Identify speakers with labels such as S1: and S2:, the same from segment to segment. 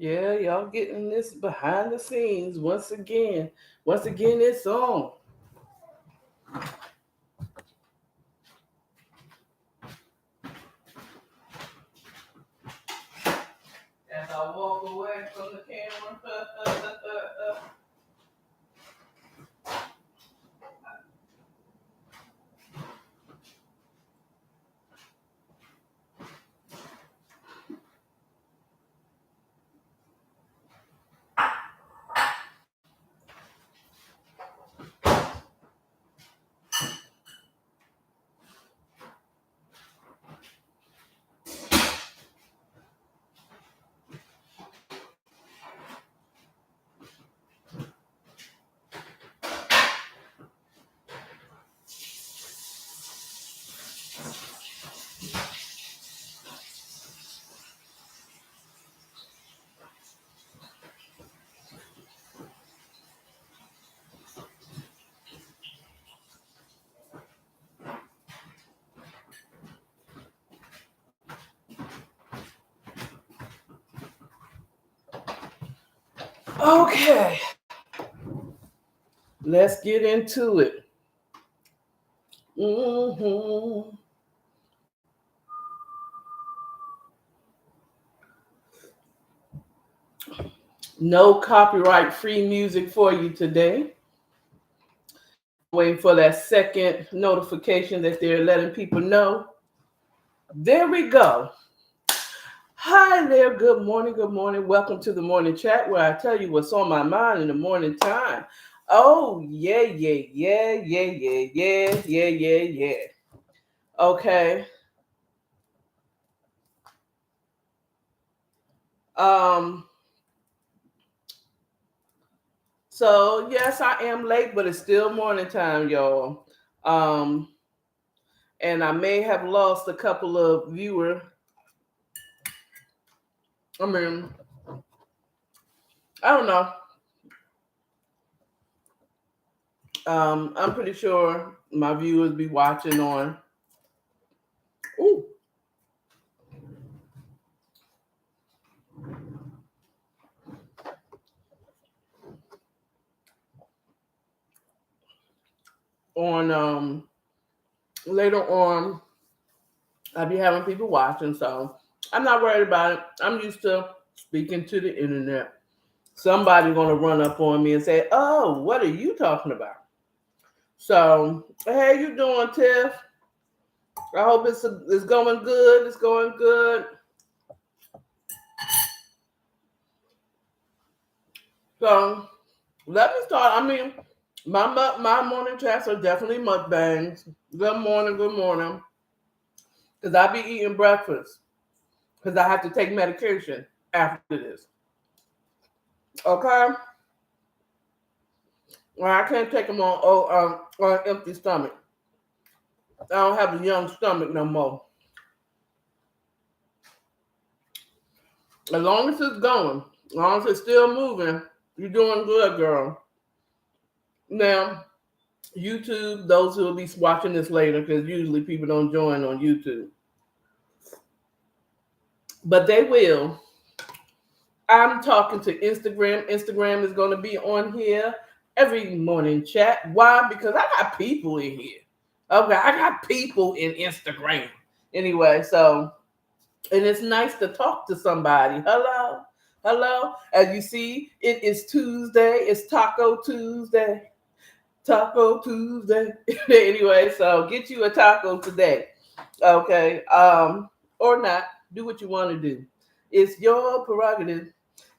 S1: Yeah, y'all getting this behind the scenes once again. Once again, it's on. As I walk away from the camera. Okay, let's get into it. hmm No copyright free music for you today. I'm waiting for that second notification that they're letting people know. There we go. Hi there. Good morning. Good morning. Welcome to the morning chat where I tell you what's on my mind in the morning time. Oh, yeah, yeah, yeah, yeah, yeah, yeah, yeah, yeah, yeah. Okay. Um, so yes, I am late, but it's still morning time, y'all. Um, and I may have lost a couple of viewers. I mean, I don't know. I'm pretty sure my viewers be watching on. Ooh, on later on I be having people watching, so I'm not worried about it. I'm used to speaking to the internet. Somebody gonna run up on me and say, "Oh, what are you talking about?" So, hey, you doing, Tiff? I hope it's going good. It's going good. So, let me start. I mean, my morning chats are definitely mukbangs. Good morning, good morning. Because I be eating breakfast. Because I have to take medication after this. Okay? Well, I can't take them on empty stomach. I don't have a young stomach no more. As long as it's going, as long as it's still moving, you're doing good, girl. Now, YouTube, those who will be watching this later, because usually people don't join on YouTube, but they will. I'm talking to Instagram. Instagram is going to be on here every morning chat. Why? Because I got people in here. Okay, I got people in Instagram. Anyway, so and it's nice to talk to somebody. Hello, hello. As you see, it is Tuesday. It's Taco Tuesday. Taco Tuesday. Anyway, so get you a taco today. Okay. Or not. Do what you want to do. It's your prerogative.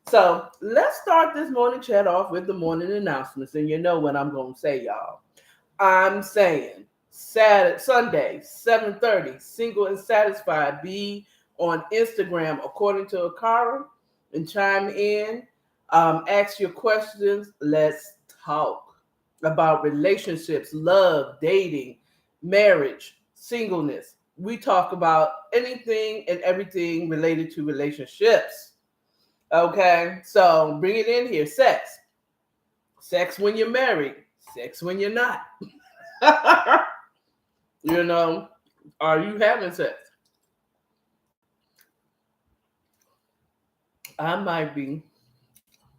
S1: So let's start this morning chat off with the morning announcements. And you know what I'm gonna say, y'all. I'm saying Saturday, Sunday, 7:30, single and satisfied. Be on Instagram according to Akara and chime in. Ask your questions. Let's talk about relationships, love, dating, marriage, singleness. We talk about anything and everything related to relationships. Okay, so bring it in here. Sex when you're married, sex when you're not. You know, are you having sex? I might be.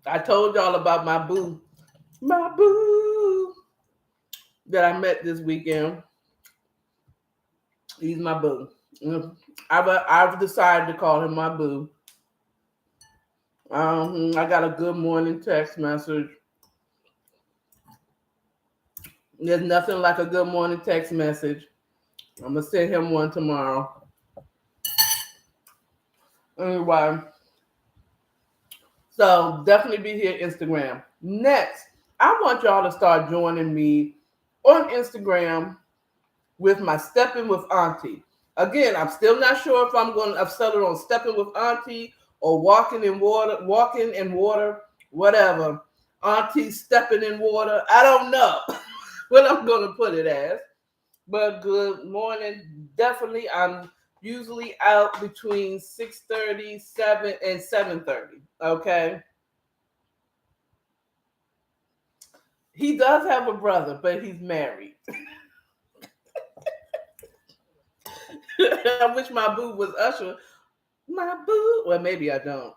S1: I told y'all about my boo that I met this weekend. He's my boo. I've decided to call him my boo. I got a good morning text message. There's nothing like a good morning text message. I'm gonna send him one tomorrow. Anyway, so definitely be here Instagram. Next, I want y'all to start joining me on Instagram with my Stepping with Auntie. Again, I'm still not sure if I've settled on Stepping with Auntie or walking in water, whatever. Auntie stepping in water. I don't know what I'm going to put it as. But good morning. Definitely, I'm usually out between 6:30, 7, and 7:30. Okay. He does have a brother, but he's married. I wish my boo was Usher. My boo. Well, maybe I don't.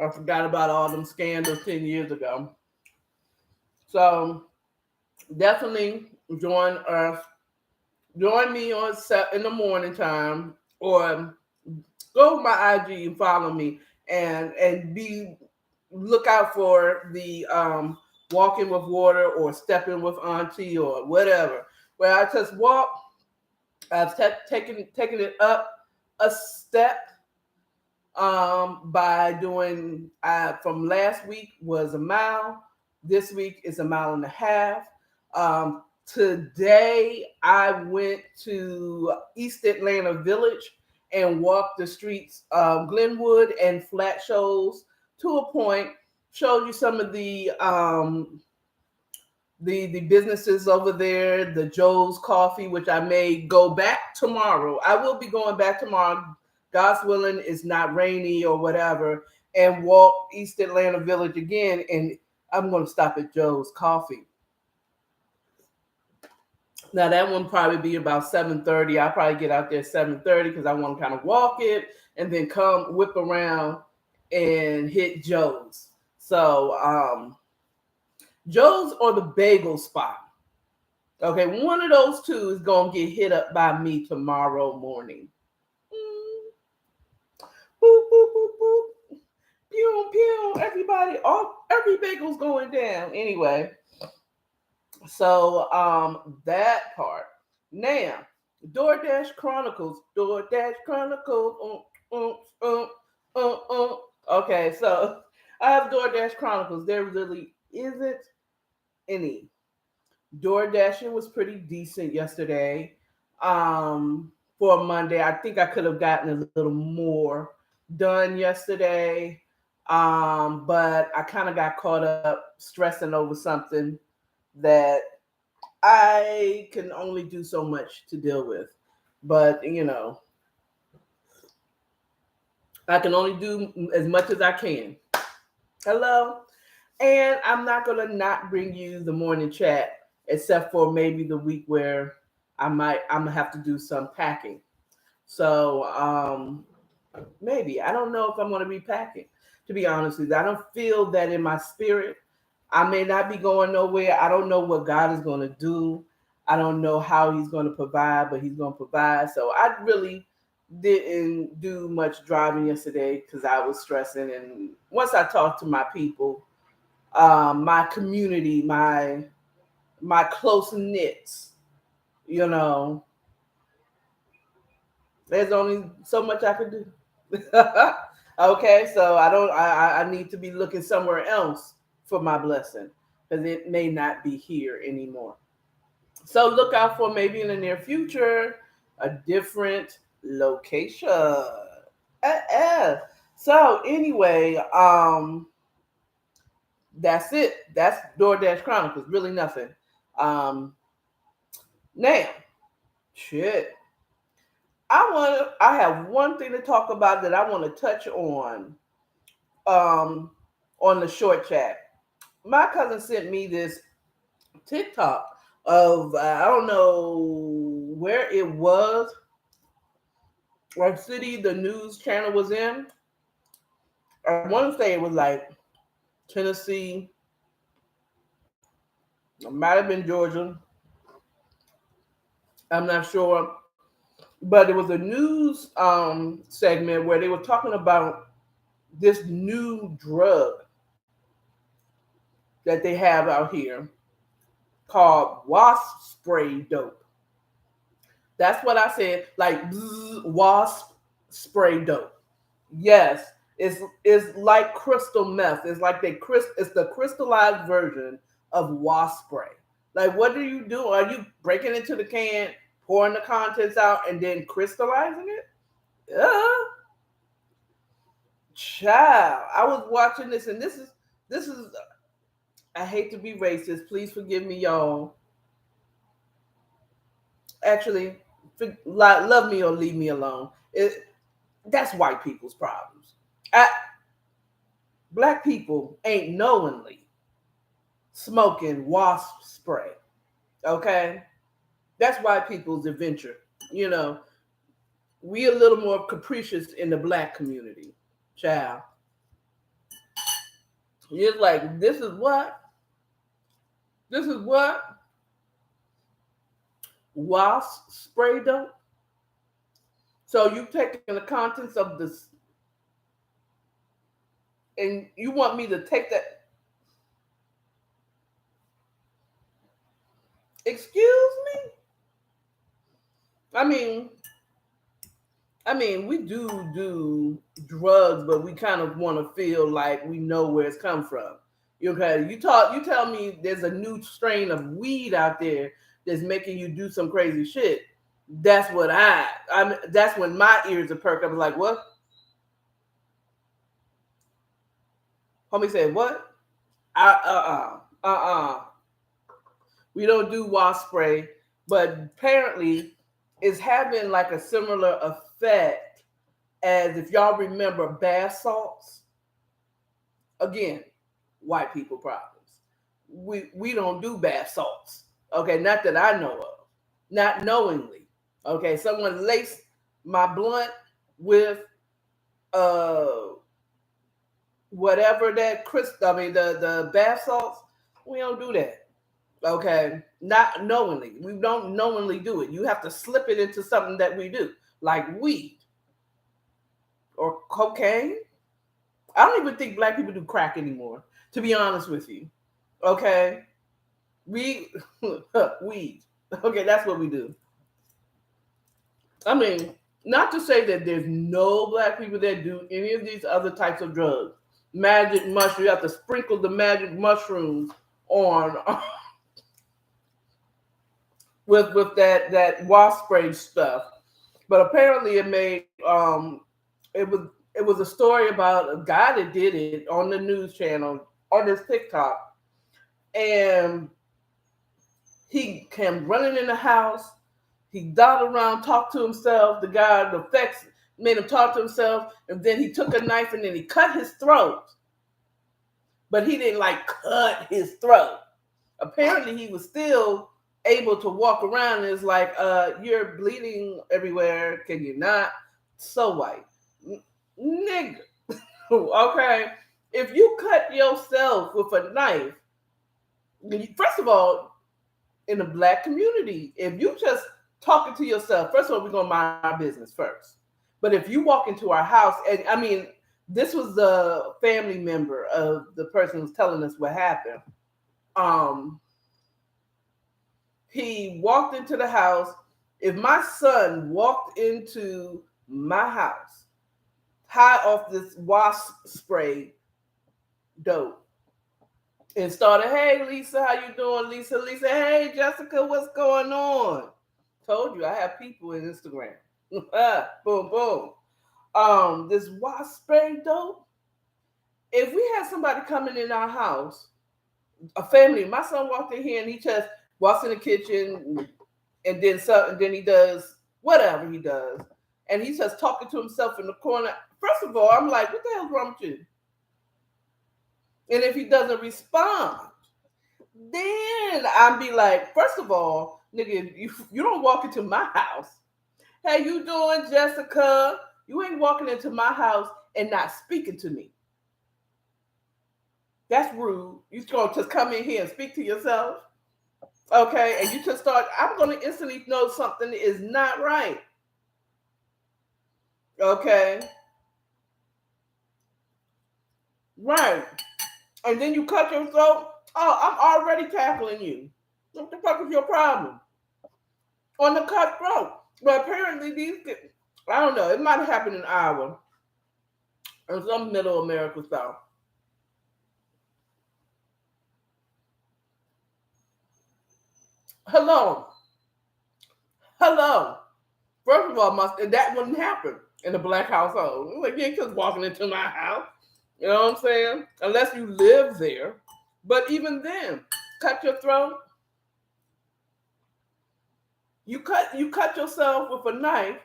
S1: I forgot about all them scandals 10 years ago. So definitely join us. Join me on in the morning time, or go to my IG and follow me, and be look out for the walking with water or stepping with auntie or whatever. Where I just walk, I've taken it up a step by doing from last week was a mile. This week is a mile and a half. Today I went to East Atlanta Village and walked the streets of Glenwood and Flat Shoals to a point. Showed you some of the businesses over there, the Joe's Coffee, which I may go back tomorrow. I will be going back tomorrow. God's willing, it's not rainy or whatever, and walk East Atlanta Village again. And I'm going to stop at Joe's Coffee. Now that one probably be about 7:30. I'll probably get out there 7:30 because I want to kind of walk it and then come whip around and hit Joe's. So Joe's or the bagel spot. Okay, one of those two is going to get hit up by me tomorrow morning. Boop, boop, boop, boop. Pew, pew. Everybody, every bagel's going down. Anyway, so that part. Now, DoorDash Chronicles. Okay, so I have DoorDash Chronicles. There really isn't any. DoorDashing was pretty decent yesterday. For Monday, I think I could have gotten a little more done yesterday. But I kind of got caught up stressing over something that I can only do so much to deal with. But, I can only do as much as I can. Hello? And I'm not going to not bring you the morning chat, except for maybe the week where I'm going to have to do some packing. So maybe. I don't know if I'm going to be packing, to be honest with you. I don't feel that in my spirit. I may not be going nowhere. I don't know what God is going to do. I don't know how he's going to provide, but he's going to provide. So I really didn't do much driving yesterday because I was stressing. And once I talked to my people, my community, my close knits, there's only so much I could do. Okay, so I need to be looking somewhere else for my blessing because it may not be here anymore. So look out for maybe in the near future a different location. So anyway, that's it. That's DoorDash Chronicles. Really nothing. Now, shit. I have one thing to talk about that I want to touch on the short chat. My cousin sent me this TikTok of I don't know where it was, what city the news channel was in, I want to say it was like Tennessee, it might have been Georgia. I'm not sure, but it was a news segment where they were talking about this new drug that they have out here called wasp spray dope. That's what I said, like wasp spray dope. Yes, it's like crystal meth. It's like it's the crystallized version of wasp spray. Like, what do you do? Are you breaking into the can, pouring the contents out, and then crystallizing it? Child, I was watching this, and this is. I hate to be racist. Please forgive me, y'all. Actually, love me or leave me alone. That's white people's problems. I, Black people ain't knowingly smoking wasp spray. Okay, that's white people's adventure. You know, we a little more capricious in the Black community, child. It's like this is what wasp spray dope. So you taking the contents of this, and you want me to take that? Excuse me? I mean, we do drugs, but we kind of want to feel like we know where it's come from. Okay, you tell me there's a new strain of weed out there that's making you do some crazy shit. That's what that's when my ears are perked up. I'm like, what? Homie said, what? Uh. We don't do wasp spray, but apparently it's having like a similar effect as, if y'all remember, bath salts. Again, white people problems. We don't do bath salts. Okay, not that I know of. Not knowingly. Okay, someone laced my blunt with whatever that the bath salts. We don't do that. Okay, not knowingly. We don't knowingly do it. You have to slip it into something that we do, like weed or cocaine. I don't even think Black people do crack anymore, to be honest with you. Okay, we weed. Okay, that's what we do. I mean, not to say that there's no Black people that do any of these other types of drugs. Magic mushroom. You have to sprinkle the magic mushrooms on with that wasp spray stuff. But apparently it made it was a story about a guy that did it on the news channel on this TikTok, and he came running in the house. He dotted around, talked to himself. The guy, the effects made him talk to himself, and then he took a knife and then he cut his throat. But he didn't like cut his throat. Apparently he was still able to walk around, and it's like, you're bleeding everywhere. Can you not? So white. Nigga. Okay. If you cut yourself with a knife, first of all, in the Black community, if you just talking to yourself, first of all, we're going to mind our business first. But if you walk into our house, and I mean, this was the family member of the person who's telling us what happened. He walked into the house. If my son walked into my house high off this wasp spray dope and started, hey Lisa, how you doing? Lisa, hey Jessica, what's going on? Told you I have people in Instagram. Boom, boom. This wasp spray dope. If we had somebody coming in our house, a family, my son walked in here and he just walks in the kitchen and then he does whatever he does. And he's just talking to himself in the corner. First of all, I'm like, what the hell's wrong with you? And if he doesn't respond, then I'd be like, first of all, nigga, you don't walk into my house. Hey, you doing, Jessica? You ain't walking into my house and not speaking to me. That's rude. You going to just come in here and speak to yourself, okay? And you just start. I'm going to instantly know something is not right, okay? Right. And then you cut your throat. Oh, I'm already tackling you. What the fuck is your problem? On the cut throat. But apparently these, I don't know, it might have happened in Iowa or some middle America South. Hello. Hello. First of all, that wouldn't happen in a black household. Like, you ain't just walking into my house. You know what I'm saying? Unless you live there. But even then, cut your throat. You cut yourself with a knife,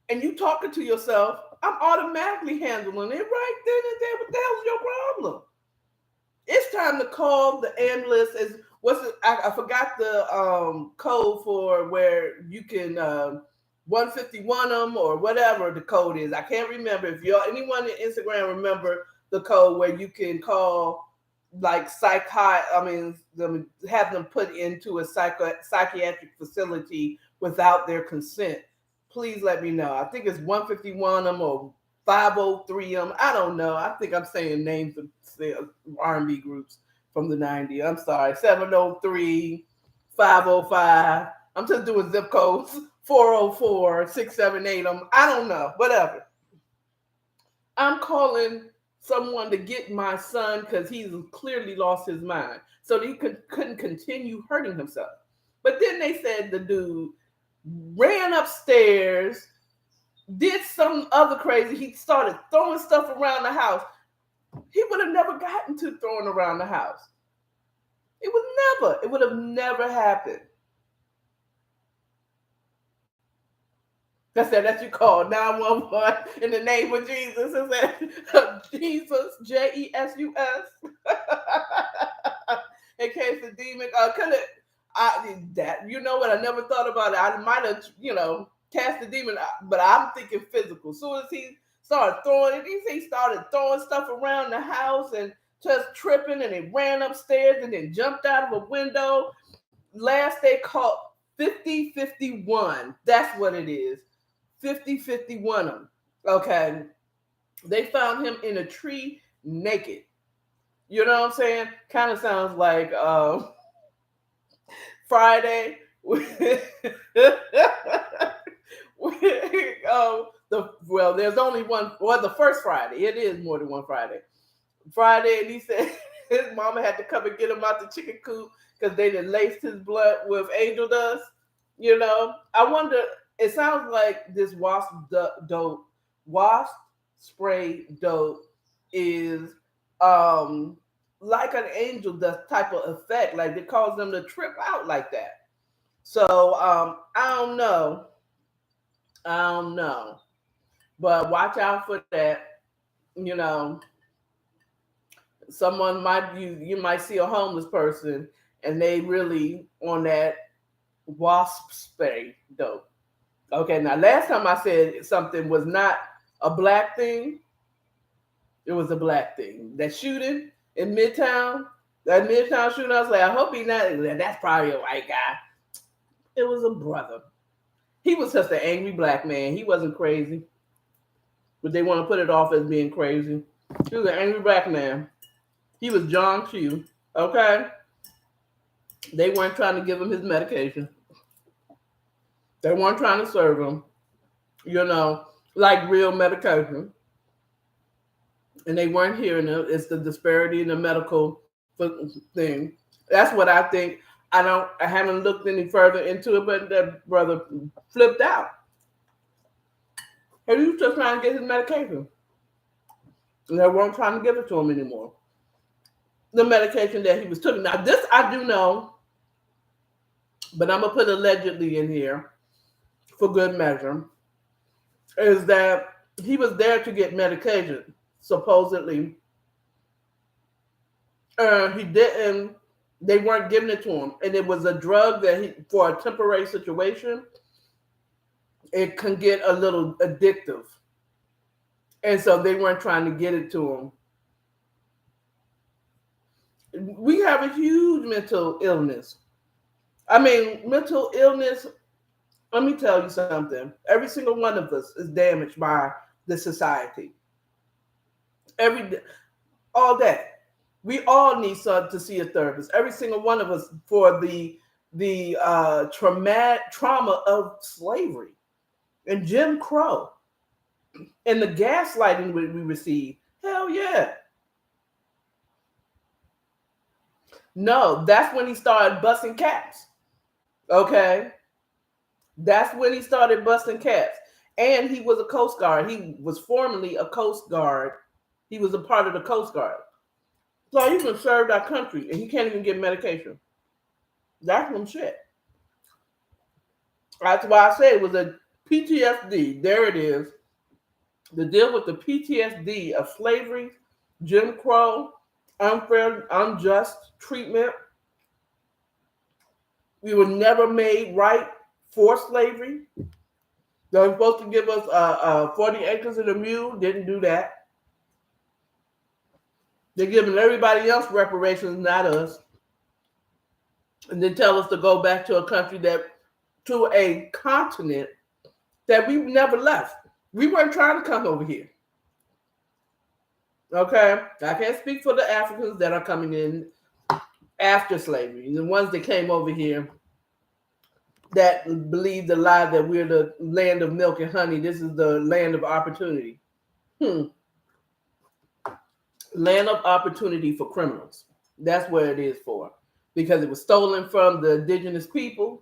S1: and you talking to yourself. I'm automatically handling it right then and there. What the hell's your problem? It's time to call the ambulance. I forgot the code for where you can 151 them or whatever the code is. I can't remember. If anyone in Instagram remember the code where you can call like have them put into a psychiatric facility without their consent. Please let me know. I think it's 151 them or 503 them. I don't know. I think I'm saying names of R&B groups from the 90s. I'm sorry. 703, 505. I'm just doing zip codes. 404, 678 them. I don't know. Whatever. I'm calling someone to get my son because he's clearly lost his mind. So he couldn't continue hurting himself. But then they said the dude ran upstairs, did some other crazy. He started throwing stuff around the house. He would have never gotten to throwing around the house. It would have never happened. That's that you call 911 in the name of Jesus. Is that Jesus, Jesus? In case the demon you know what? I never thought about it. I might have, cast the demon out, but I'm thinking physical. As soon as he started throwing it, he started throwing stuff around the house and just tripping, and he ran upstairs and then jumped out of a window. Last they called 50-51. That's what it is. 50-51. Okay. They found him in a tree naked. You know what I'm saying? Kind of sounds like Friday. There's only one. Well, the first Friday. It is more than one Friday. Friday, and he said his mama had to come and get him out the chicken coop because they had laced his blood with angel dust. I wonder. It sounds like this wasp spray dope is like an angel dust type of effect. Like it causes them to trip out like that. So I don't know. But watch out for that. Someone you might see a homeless person and they really on that wasp spray dope. Okay, now last time I said something was not a black thing, it was a black thing. That shooting in Midtown, shooting, I was like, I hope he's not. That's probably a white guy. It was a brother. He was just an angry black man. He wasn't crazy, but they want to put it off as being crazy. He was an angry black man. He was John Q. Okay, they weren't trying to give him his medication. They weren't trying to serve him, like real medication. And they weren't hearing it. It's the disparity in the medical thing. That's what I think. I haven't looked any further into it, but that brother flipped out. And he was just trying to get his medication. And they weren't trying to give it to him anymore. The medication that he was taking. Now, this I do know, but I'm going to put allegedly in here for good measure, is that he was there to get medication, supposedly. He didn't, they weren't giving it to him. And it was a drug that for a temporary situation, it can get a little addictive. And so they weren't trying to get it to him. We have a huge mental illness. I mean, mental illness, let me tell you something. Every single one of us is damaged by the society. Every all day. We all need to see a therapist. Every single one of us for the trauma of slavery and Jim Crow and the gaslighting we receive. Hell yeah. No, that's when he started busting caps. Okay. That's when he started busting caps. And he was a Coast Guard. He was formerly a Coast Guard. He was a part of the Coast Guard. So he even served our country and he can't even get medication. That's some shit. That's why I say it was a PTSD. There it is. The deal with the PTSD of slavery, Jim Crow, unfair, unjust treatment. We were never made right for slavery. They were supposed to give us 40 acres and a mule. Didn't do that. They're giving everybody else reparations, not us. And then tell us to go back to to a continent that we never left. We weren't trying to come over here. Okay? I can't speak for the Africans that are coming in after slavery. The ones that came over here that believe the lie that we're the land of milk and honey. This is the land of opportunity. Land of opportunity for criminals. That's where it is for. Because it was stolen from the indigenous people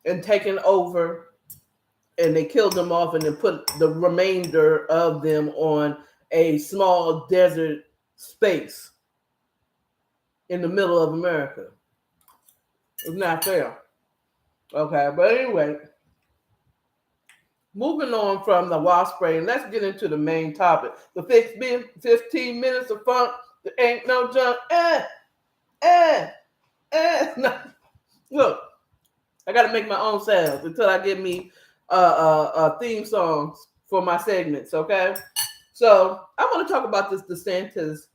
S1: and taken over, and they killed them off and then put the remainder of them on a small desert space in the middle of America. It's not fair. Okay, but anyway, moving on from the wasp spray, let's get into the main topic. The 15 minutes of fun, there ain't no junk. No. Look, I got to make my own sounds until I get me theme songs for my segments, okay? So I want to talk about this DeSantis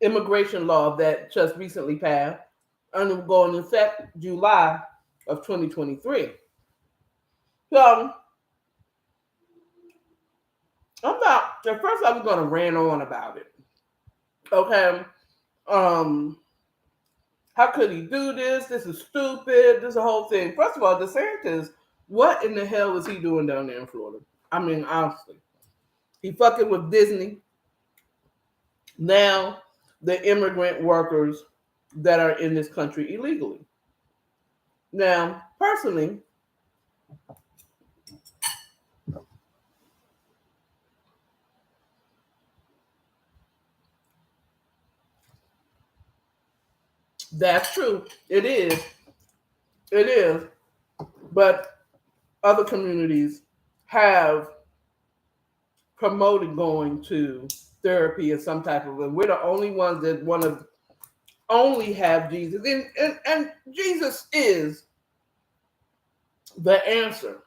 S1: immigration law that just recently passed and going into effect July of 2023. So at first I was going to rant on about it. Okay. How could he do this? This is stupid. This is a whole thing. First of all, DeSantis, what in the hell is he doing down there in Florida? I mean, honestly. He fucking with Disney. Now, the immigrant workers that are in this country illegally. Now, personally, that's true. It is. It is. But other communities have promoted going to therapy and some type of, and we're the only ones that want to only have Jesus. And Jesus is the answer.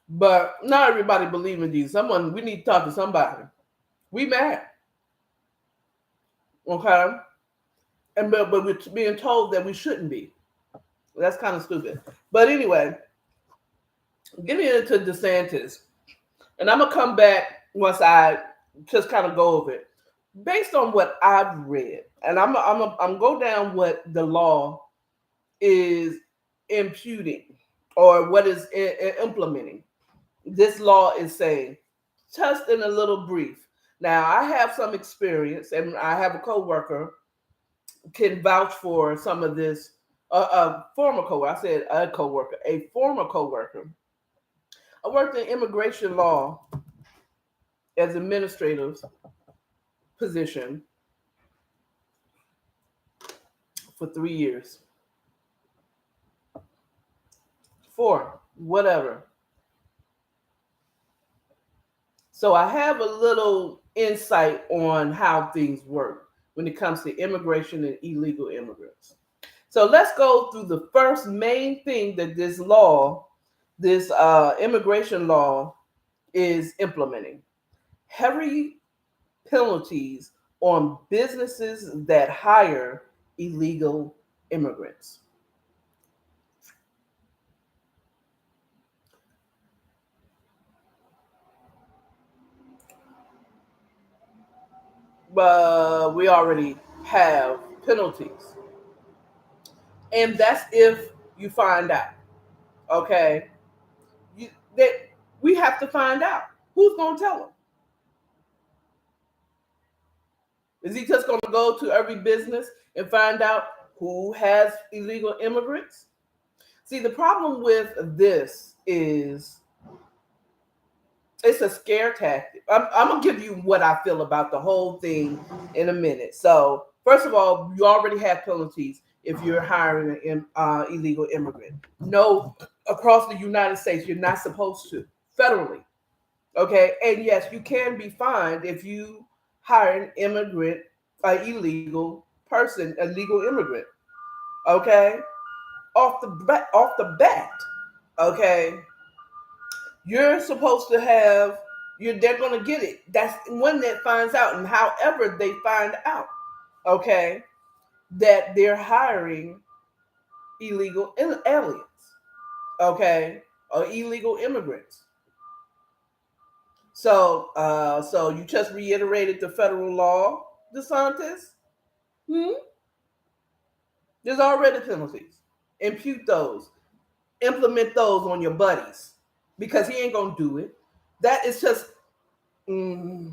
S1: But not everybody believes in Jesus. We need to talk to somebody. We mad. Okay? But we're being told that we shouldn't be. That's kind of stupid. But anyway, getting into DeSantis, and I'm gonna come back once I just kind of go over it. Based on what I've read, and I'm go down what the law is imputing or what is implementing. This law is saying, just in a little brief. Now, I have some experience, and I have a coworker can vouch for some of this. A former coworker. I said a coworker. A former coworker. I worked in immigration law as administrative position for 3 years. 4, whatever. So I have a little insight on how things work when it comes to immigration and illegal immigrants. So let's go through the first main thing that this law, this immigration law, is implementing. Heavy penalties on businesses that hire illegal immigrants. We already have penalties, and that's if you find out. Okay, that we have to find out who's going to tell them. Is he just going to go to every business and find out who has illegal immigrants? See, the problem with this is it's a scare tactic. I'm going to give you what I feel about the whole thing in a minute. So, first of all, you already have penalties if you're hiring an illegal immigrant. No, across the United States, you're not supposed to, federally. Okay, and yes, you can be fined if you hire an immigrant, an illegal person, a legal immigrant. Okay, off the bat. Okay, you're supposed to have. They're gonna get it. That's one that finds out, and however they find out, okay, that they're hiring illegal aliens, okay, or illegal immigrants. So you just reiterated the federal law, DeSantis. Hmm? There's already penalties. Impute those. Implement those on your buddies because he ain't gonna do it. That is just mm,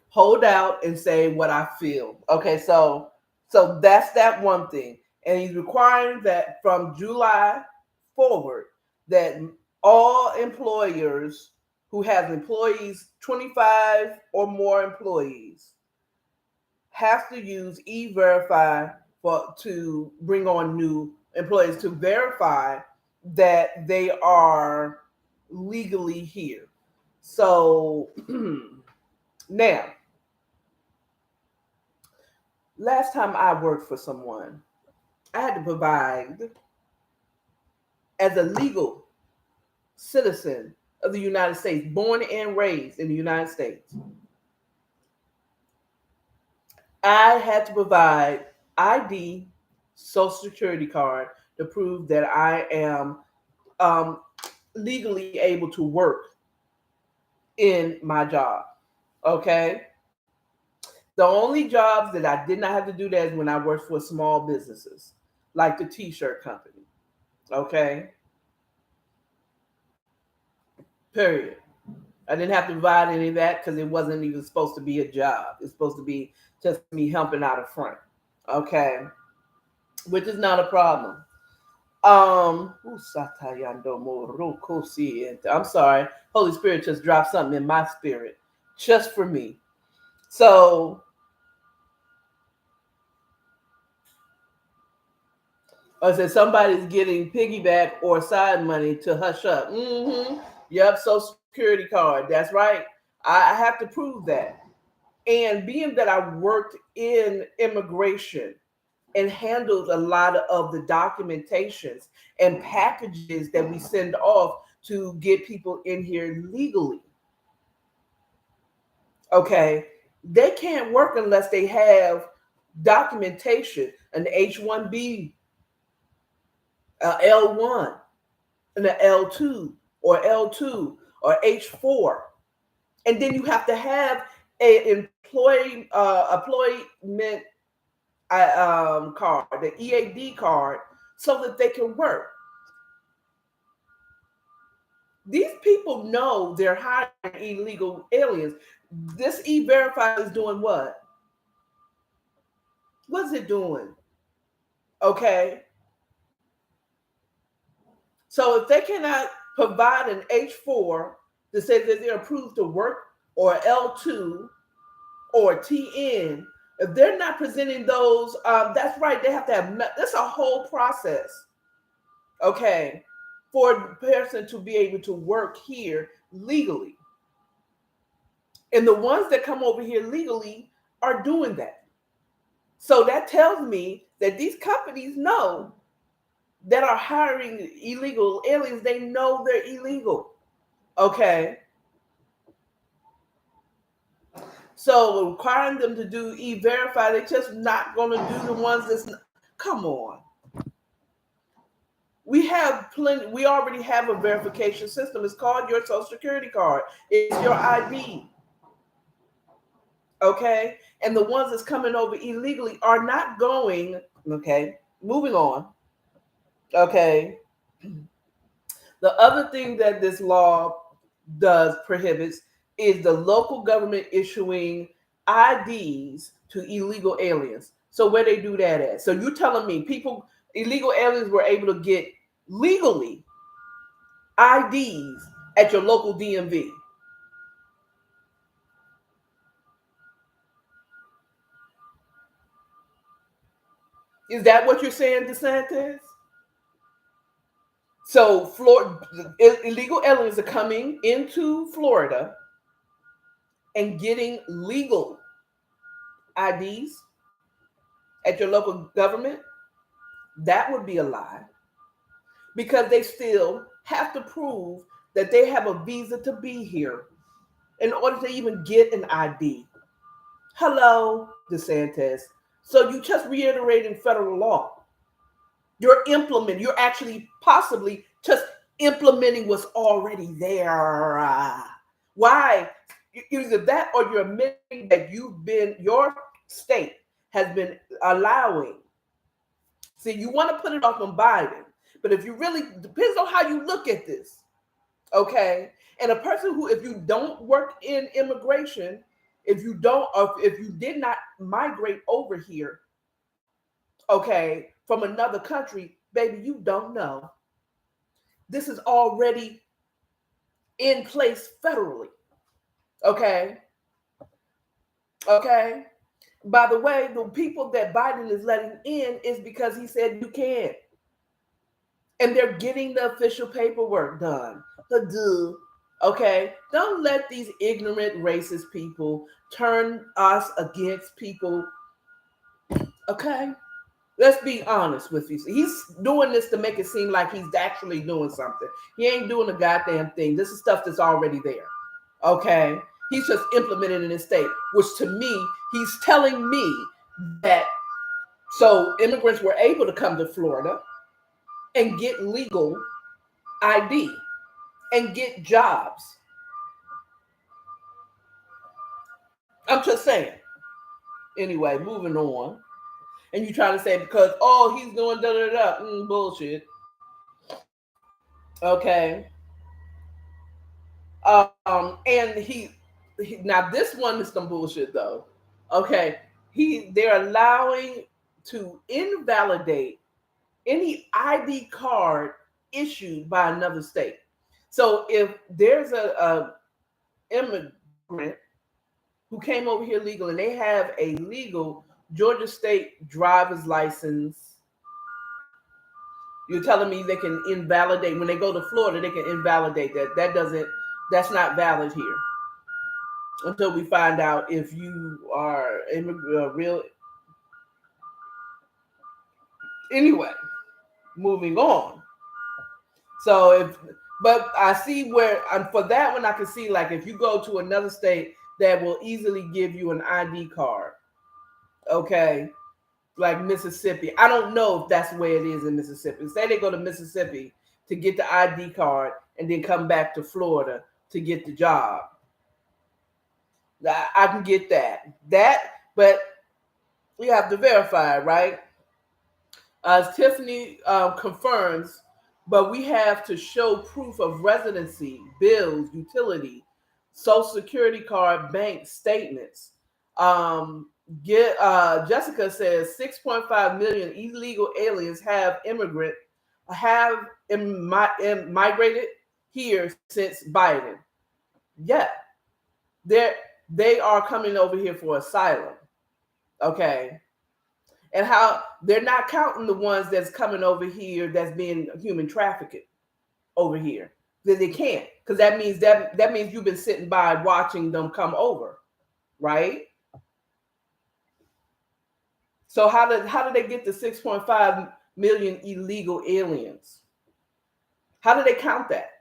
S1: hold out and say what I feel. Okay, so that's that one thing, and he's requiring that from July forward that all employers who have employees 25 or more employees have to use e-verify to bring on new employees to verify that they are legally here. So now, last time I worked for someone, I had to provide, as a legal citizen of the United States, born and raised in the United States, I had to provide ID, social security card to prove that I am legally able to work in my job. Okay. The only jobs that I did not have to do that is when I worked for small businesses, like the t-shirt company. Okay. Period. I didn't have to provide any of that because it wasn't even supposed to be a job. It's supposed to be just me helping out a friend. Okay. Which is not a problem. I'm sorry. Holy Spirit just dropped something in my spirit just for me. So I said somebody's getting piggyback or side money to hush up. Mm-hmm. Yep, Social Security card. That's right. I have to prove that. And being that I worked in immigration and handled a lot of the documentations and packages that we send off to get people in here legally. Okay, they can't work unless they have documentation, an H-1B, L-1, and an L-2 or L-2 or H-4. And then you have to have an employment card, the EAD card, so that they can work. These people know they're hiring illegal aliens. This e-verify is doing what? What's it doing? Okay. So if they cannot provide an H-4 that says that they're approved to work, or L-2 or TN, if they're not presenting those, that's right, they have to have, that's a whole process, okay, for a person to be able to work here legally. And the ones that come over here legally are doing that. So that tells me that these companies know that are hiring illegal aliens, they know they're illegal. Okay. So requiring them to do e-verify, they're just not going to do the ones that's not, come on. We have plenty. We already have a verification system. It's called your Social Security card. It's your ID. Okay, and the ones that's coming over illegally are not going. Okay, moving on. Okay, the other thing that this law does prohibits is the local government issuing IDs to illegal aliens. So where they do that at? So you telling me people, illegal aliens were able to get legally IDs at your local DMV? Is that what you're saying, DeSantis? So illegal aliens are coming into Florida and getting legal IDs at your local government. That would be a lie because they still have to prove that they have a visa to be here in order to even get an ID. Hello, DeSantis. So you just reiterating federal law. You're actually possibly just implementing what's already there. Why? Either that or you're admitting that your state has been allowing. See, you want to put it off on Biden, but if you really, depends on how you look at this, okay? And a person who, if you don't work in immigration, if you don't, or if you did not migrate over here, okay, from another country, baby, you don't know. This is already in place federally. Okay. Okay. By the way, the people that Biden is letting in is because he said you can. And they're getting the official paperwork done. Okay. Don't let these ignorant racist people turn us against people. Okay. Let's be honest with you. He's doing this to make it seem like he's actually doing something. He ain't doing a goddamn thing. This is stuff that's already there. Okay? He's just implementing in his state, which to me, he's telling me that so immigrants were able to come to Florida and get legal ID and get jobs. I'm just saying. Anyway, moving on. And you trying to say because, oh, he's doing da-da-da. Bullshit. Okay. And he now this one is some bullshit though. Okay. They're allowing to invalidate any ID card issued by another state. So if there's a immigrant who came over here legal and they have a legal Georgia state driver's license, you're telling me they can invalidate when they go to Florida, they can invalidate that. That's not valid here until we find out if you are real. Anyway, moving on. So but I see where for that one I can see like if you go to another state that will easily give you an ID card, okay, like Mississippi. I don't know if that's the way it is in Mississippi. Say they go to Mississippi to get the ID card and then come back to Florida to get the job. I can get that, but we have to verify, right? As Tiffany confirms, but we have to show proof of residency, bills, utility, social security card, bank statements. Jessica says 6.5 million illegal aliens have migrated here since Biden. Yeah, they are coming over here for asylum. Okay. And how they're not counting the ones that's coming over here that's being human trafficked over here. They can't, because that means you've been sitting by watching them come over, right? So how did they get the 6.5 million illegal aliens? How did they count that?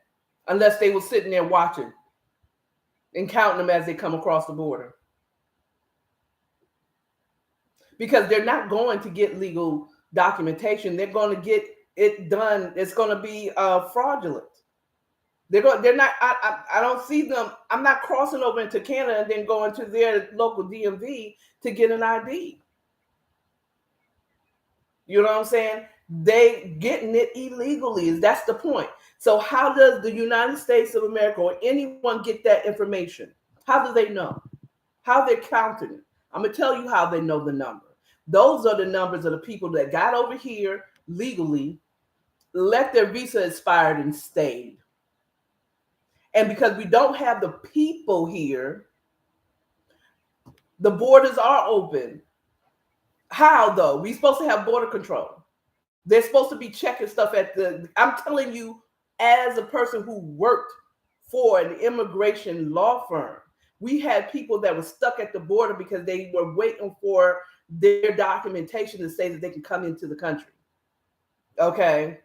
S1: Unless they were sitting there watching and counting them as they come across the border. because they're not going to get legal documentation. They're going to get it done. It's going to be fraudulent. They're not. I don't see them. I'm not crossing over into Canada and then going to their local DMV to get an ID. You know what I'm saying? They getting it illegally. That's the point. So how does the United States of America or anyone get that information? How do they know? How they're counting it? I'm gonna tell you how they know the number. Those are the numbers of the people that got over here legally, let their visa expired and stayed. And because we don't have the people here, the borders are open. How though? We supposed to have border control. They're supposed to be checking stuff at the. I'm telling you, as a person who worked for an immigration law firm, we had people that were stuck at the border because they were waiting for their documentation to say that they can come into the country. Okay.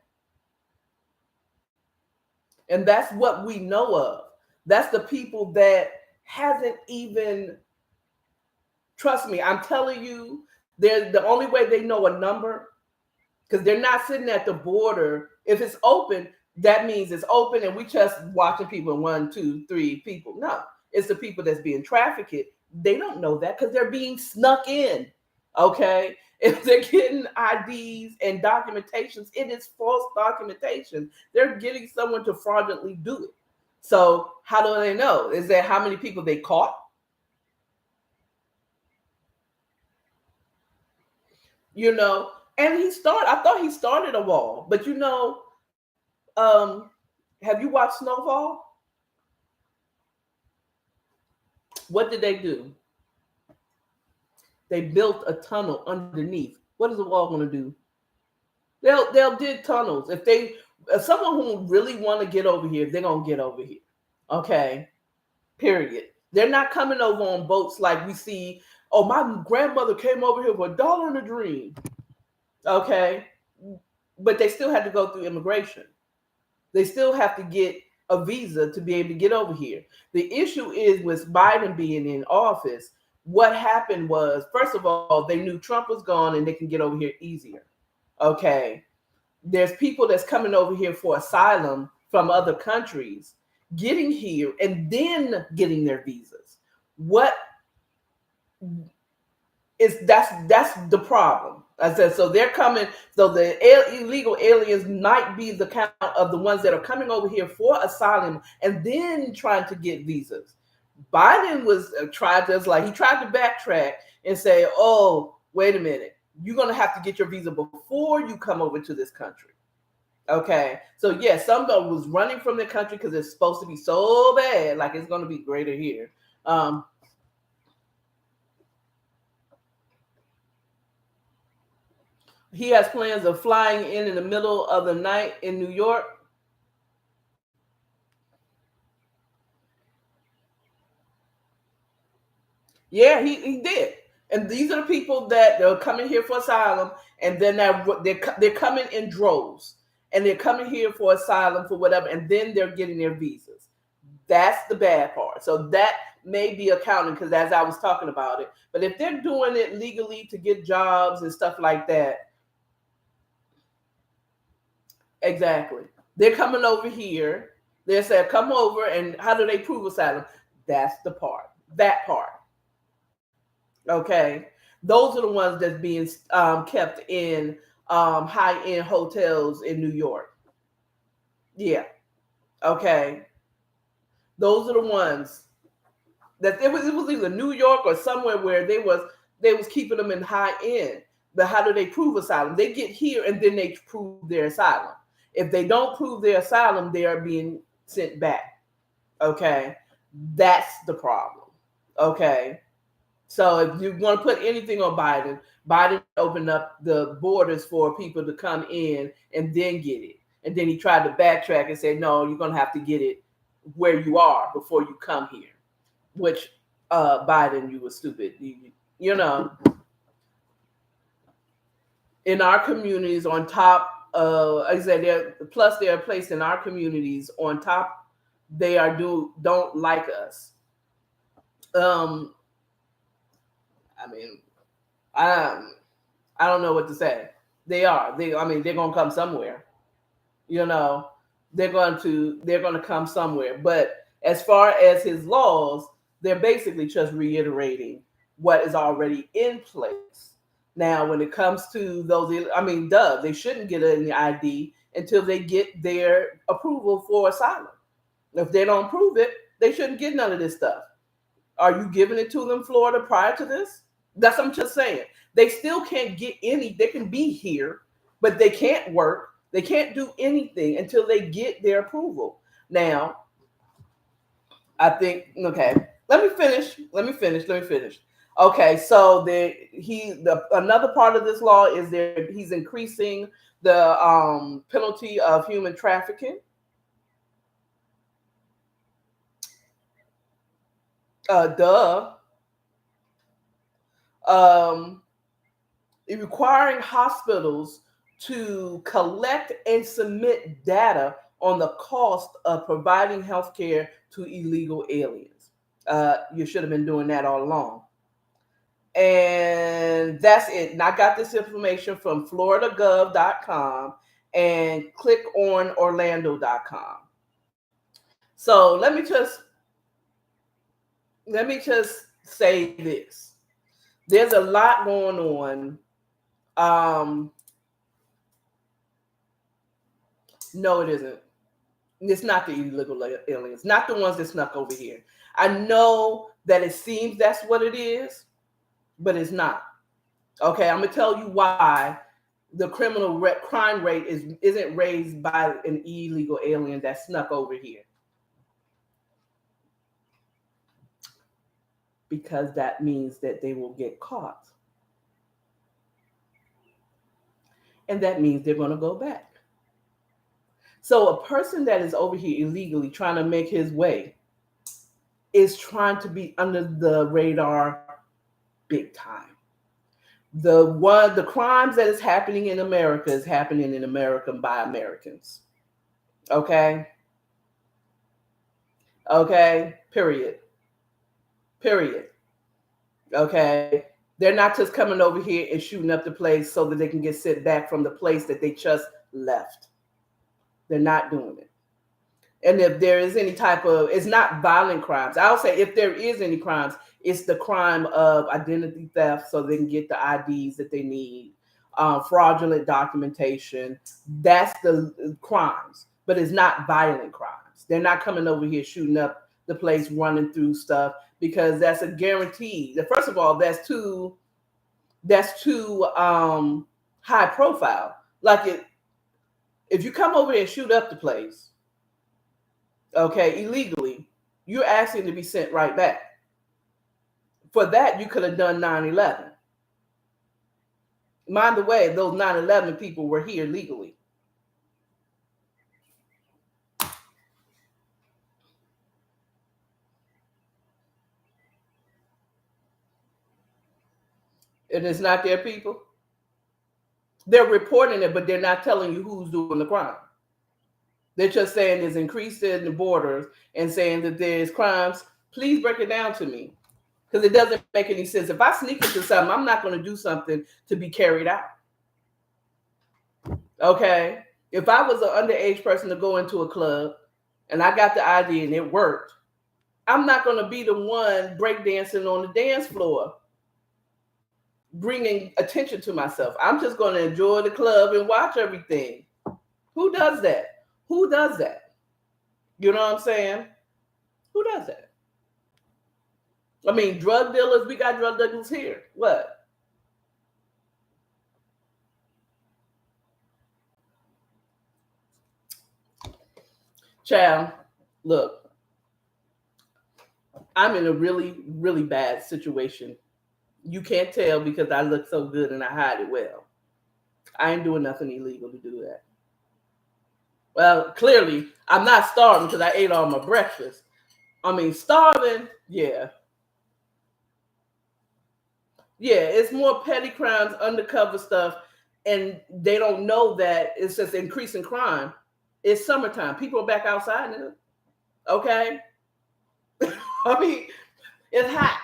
S1: And that's what we know of. That's the people that hasn't even, trust me, I'm telling you, they're the only way they know a number, because they're not sitting at the border. If it's open, that means it's open and we just watching people, 1, 2, 3 people. No, it's the people that's being trafficked. They don't know that because they're being snuck in. Okay. If they're getting IDs and documentations, it is false documentation. They're getting someone to fraudulently do it. So how do they know? Is that how many people they caught? You know, and I thought he started a wall, but you know, have you watched Snowfall? What did they do? They built a tunnel underneath. What is the wall going to do? They'll dig tunnels. If someone who really want to get over here, they're gonna get over here. Okay. Period. They're not coming over on boats like we see. Oh, my grandmother came over here for $1 and a dream. Okay. But they still had to go through immigration. They still have to get a visa to be able to get over here. The issue is with Biden being in office, what happened was, first of all, they knew Trump was gone and they can get over here easier. Okay. There's people that's coming over here for asylum from other countries, getting here and then getting their visas. What is that's the problem. I said, so they're coming. So the illegal aliens might be the count of the ones that are coming over here for asylum and then trying to get visas. Biden was tried to backtrack and say, "Oh, wait a minute, you're gonna have to get your visa before you come over to this country." Okay, so yes, some of them was running from the country because it's supposed to be so bad, like it's gonna be greater here. He has plans of flying in the middle of the night in New York. Yeah, he did. And these are the people that are coming here for asylum, and then they're coming in droves, and they're coming here for asylum for whatever, and then they're getting their visas. That's the bad part. So that may be accounting because as I was talking about it, but if they're doing it legally to get jobs and stuff like that, exactly. They're coming over here. They say, come over, and how do they prove asylum? That's the part. That part. Okay. Those are the ones that's being kept in high-end hotels in New York. Yeah. Okay. Those are the ones that it was either New York or somewhere where they was keeping them in high end. But how do they prove asylum? They get here and then they prove their asylum. If they don't prove their asylum, they are being sent back. Okay. That's the problem. Okay. So if you want to put anything on Biden opened up the borders for people to come in and then get it. And then he tried to backtrack and say, no, you're going to have to get it where you are before you come here. Which, Biden, you were stupid. You know, in our communities on top, like I said, plus they're placed in our communities on top. They don't like us. I mean, I don't know what to say. They are. I mean, they're gonna come somewhere. You know, they're gonna come somewhere. But as far as his laws, they're basically just reiterating what is already in place. Now, when it comes to those, I mean, they shouldn't get an ID until they get their approval for asylum. If they don't prove it, they shouldn't get none of this stuff. Are you giving it to them, Florida, prior to this? That's what I'm just saying. They still can't get any. They can be here, but they can't work. They can't do anything until they get their approval. Now, I think, okay, let me finish. Okay, so another part of this law is that he's increasing the penalty of human trafficking. Um, requiring hospitals to collect and submit data on the cost of providing health care to illegal aliens. You should have been doing that all along. And that's it. And I got this information from floridagov.com and clickonorlando.com. So let me just say this. There's a lot going on. No, it isn't. It's not the illegal aliens, not the ones that snuck over here. I know that it seems that's what it is, but it's not. Okay, I'm gonna tell you why the crime rate isn't raised by an illegal alien that snuck over here. Because that means that they will get caught. And that means they're going to go back. So a person that is over here illegally trying to make his way is trying to be under the radar big time. The crimes that is happening in America is happening in America by Americans. Okay? Okay? Period. Okay? They're not just coming over here and shooting up the place so that they can get sent back from the place that they just left. They're not doing it. And if there is any type of, it's not violent crimes. I'll say if there is any crimes, it's the crime of identity theft so they can get the IDs that they need, fraudulent documentation. That's the crimes, but it's not violent crimes. They're not coming over here shooting up the place, running through stuff, because that's a guarantee. First of all, that's too high profile. Like if you come over here and shoot up the place, okay, illegally, you're asking to be sent right back. For that, you could have done 9/11. Mind the way, those 9/11 people were here legally. And it's not their people. They're reporting it, but they're not telling you who's doing the crime. They're just saying there's increase in the borders and saying that there's crimes. Please break it down to me, because it doesn't make any sense. If I sneak into something, I'm not going to do something to be carried out. Okay? If I was an underage person to go into a club and I got the ID and it worked, I'm not going to be the one breakdancing on the dance floor, bringing attention to myself. I'm just going to enjoy the club and watch everything. Who does that? Who does that? You know what I'm saying? Who does that? I mean, drug dealers, we got drug dealers here. What? Child, look, I'm in a really, really bad situation. You can't tell because I look so good and I hide it well. I ain't doing nothing illegal to do that. Well, clearly, I'm not starving because I ate all my breakfast. I mean, starving, yeah. Yeah, it's more petty crimes, undercover stuff, and they don't know that it's just increasing crime. It's summertime. People are back outside now. Okay? I mean, it's hot.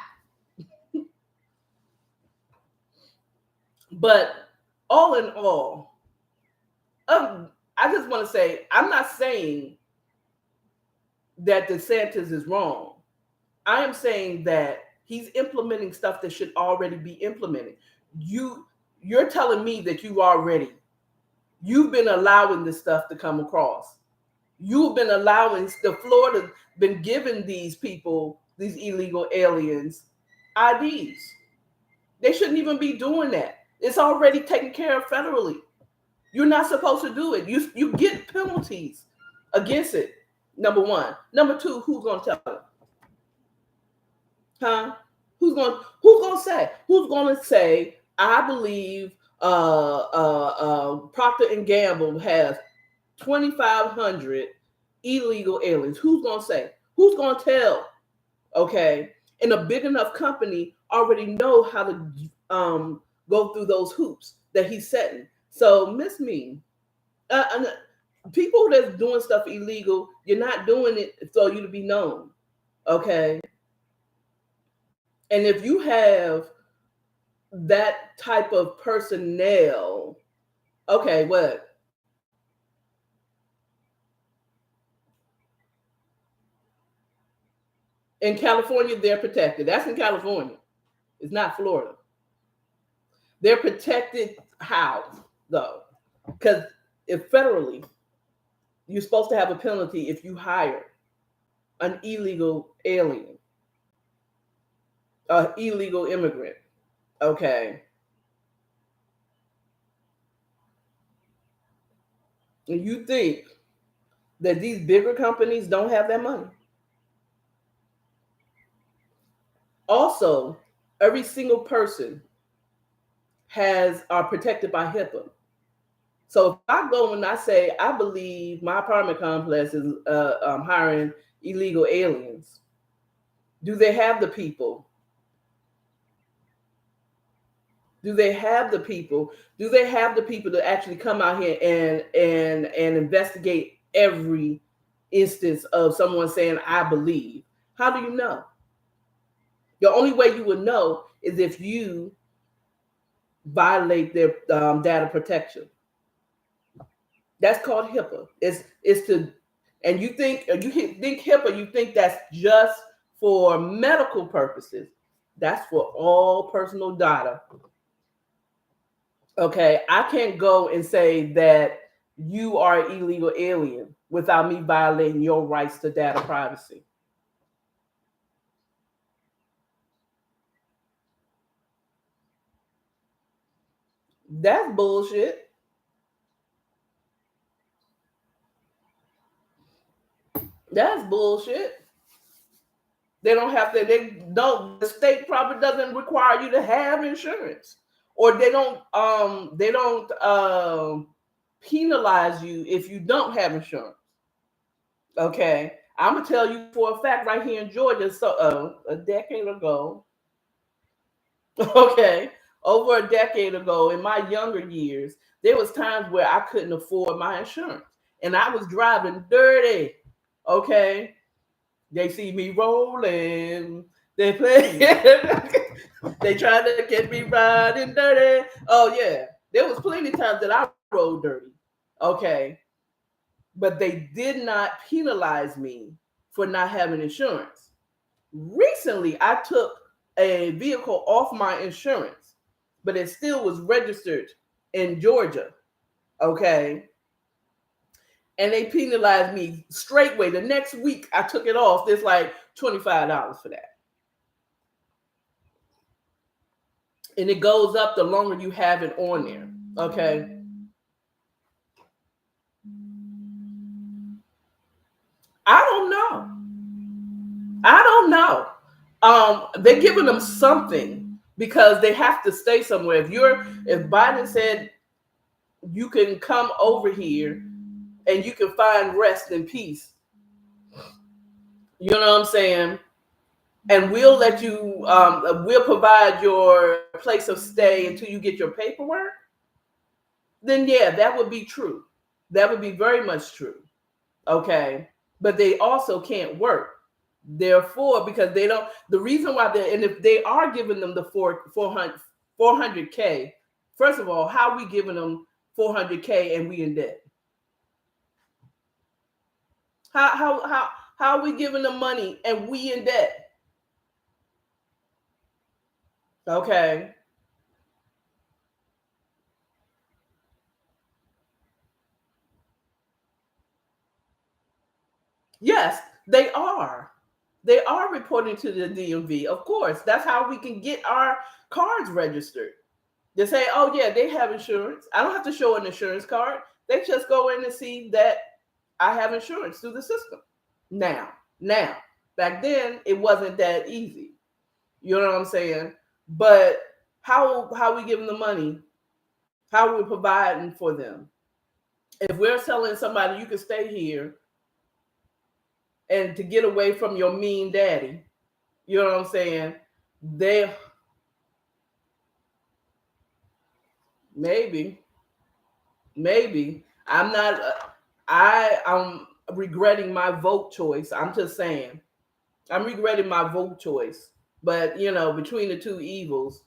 S1: But all in all, I just want to say, I'm not saying that DeSantis is wrong. I am saying that he's implementing stuff that should already be implemented. You're telling me that you've been allowing this stuff to come across. You've been allowing the Florida been giving these people, these illegal aliens, IDs. They shouldn't even be doing that. It's already taken care of federally. You're not supposed to do it. You get penalties against it. Number one. Number two, who's gonna tell them? Huh? Who's gonna say, I believe Procter and Gamble has 2,500 illegal aliens? Who's gonna say? Who's gonna tell? Okay. And a big enough company already know how to go through those hoops that he's setting. So, Miss Me, people that's doing stuff illegal, you're not doing it for you to be known. Okay. And if you have that type of personnel, okay, what? In California, they're protected. That's in California. It's not Florida. They're protected how, though? Because if federally, you're supposed to have a penalty if you hire an illegal alien, an illegal immigrant. Okay. And you think that these bigger companies don't have that money? Also, every single person are protected by HIPAA. So if I go and I say I believe my apartment complex is hiring illegal aliens, do they have the people? Do they have the people? Do they have the people to actually come out here and investigate every instance of someone saying I believe? How do you know? The only way you would know is if you violate their data protection. That's called HIPAA. It's to, and you think HIPAA, you think that's just for medical purposes. That's for all personal data. Okay, I can't go and say that you are an illegal alien without me violating your rights to data privacy. That's bullshit. That's bullshit. They don't have to, the state probably doesn't require you to have insurance. Or they don't penalize you if you don't have insurance. Okay. I'm gonna tell you for a fact right here in Georgia, so a decade ago, okay, over a decade ago, in my younger years, there was times where I couldn't afford my insurance. And I was driving dirty. Okay. They see me rolling. They play. They try to get me riding dirty. Oh yeah, there was plenty of times that I rode dirty. Okay, but they did not penalize me for not having insurance. Recently, I took a vehicle off my insurance, but it still was registered in Georgia. Okay, and they penalized me straightway. The next week I took it off. There's like $25 for that. And it goes up the longer you have it on there. Okay. I don't know. They're giving them something because they have to stay somewhere. If Biden said you can come over here and you can find rest and peace, you know what I'm saying? And we'll let you, we'll provide your place of stay until you get your paperwork, then yeah, that would be true. That would be very much true. Okay. But they also can't work. Therefore, because the reason why and if they are giving them the 400K, First of all, how are we giving them 400K and we in debt? How are we giving them money and we in debt? Okay. Yes, they are. They are reporting to the DMV. Of course, that's how we can get our cards registered. They say, oh yeah, they have insurance. I don't have to show an insurance card. They just go in and see that I have insurance through the system. Now, back then it wasn't that easy. You know what I'm saying? But how we giving the money? How are we providing for them? If we're telling somebody you can stay here and to get away from your mean daddy, you know what I'm saying? They maybe, maybe I'm not. I'm regretting my vote choice. I'm just saying, I'm regretting my vote choice. But you know, between the two evils,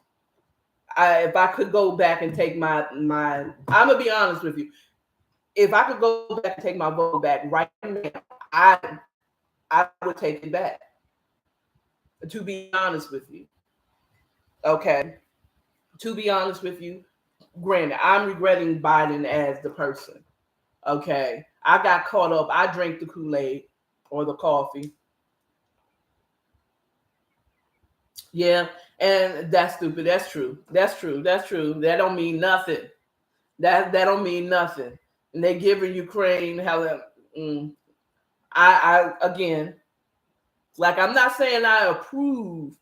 S1: if I could go back and take my, I'm gonna be honest with you. If I could go back and take my vote back right now, I I would take it back. To be honest with you, okay. To be honest with you, granted, I'm regretting Biden as the person. Okay, I got caught up. I drank the Kool-Aid or the coffee. Yeah, and that's stupid. That's true. That's true. That's true. That don't mean nothing. That don't mean nothing. And they giving Ukraine how that. I again, like I'm not saying I approve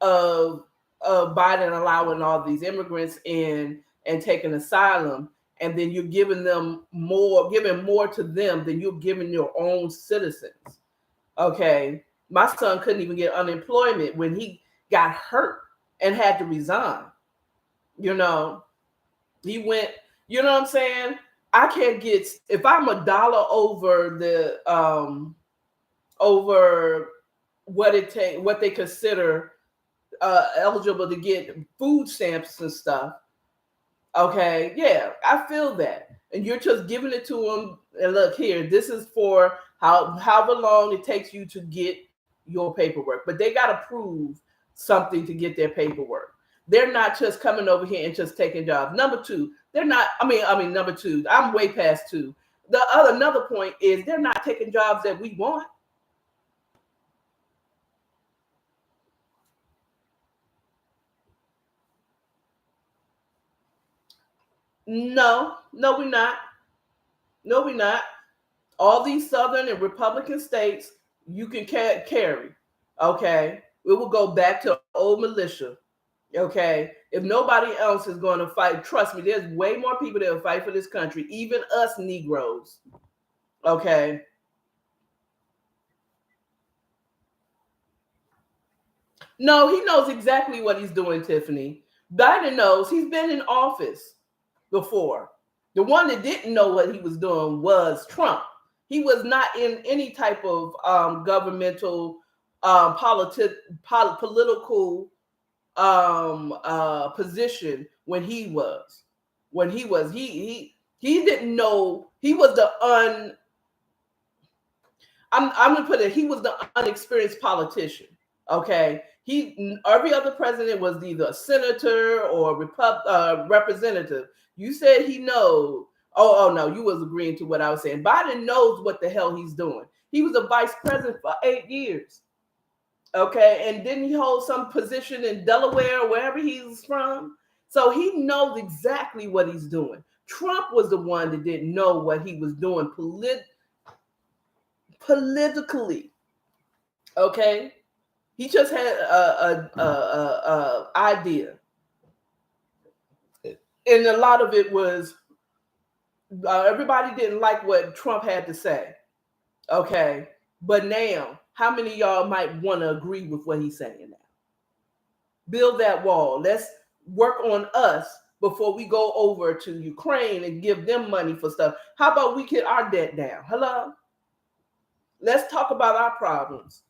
S1: of Biden allowing all these immigrants in and taking asylum, and then you're giving them more, giving more to them than you're giving your own citizens. Okay, my son couldn't even get unemployment when he got hurt and had to resign. You know, he went. You know what I'm saying? I can't get if I'm a dollar over the over what they consider eligible to get food stamps and stuff. Okay, yeah, I feel that. And you're just giving it to them. And look here, this is for however long it takes you to get your paperwork. But they got to prove something to get their paperwork. They're not just coming over here and just taking jobs. Number two, they're not. I mean, number two. I'm way past two. Another point is they're not taking jobs that we want. No, no, we're not. No, we're not. All these southern and Republican states, you can carry. Okay, we will go back to old militia. Okay, if nobody else is going to fight, trust me, there's way more people that will fight for this country, even us Negroes. Okay, no, he knows exactly what he's doing, Tiffany. Biden knows he's been in office before. The one that didn't know what he was doing was Trump. He was not in any type of governmental political position when he was. When he was, he didn't know he was the I'm gonna put it. He was the unexperienced politician. Okay, he every other president was either a senator or representative. You said he knows. Oh no, you was agreeing to what I was saying. Biden knows what the hell he's doing. He was a vice president for 8 years. Okay, and didn't he hold some position in Delaware or wherever he's from? So he knows exactly what he's doing. Trump was the one that didn't know what he was doing politically. Okay, he just had a idea, and a lot of it was everybody didn't like what Trump had to say. Okay, but now, how many of y'all might want to agree with what he's saying now? Build that wall. Let's work on us before we go over to Ukraine and give them money for stuff. How about we get our debt down? Hello? Let's talk about our problems.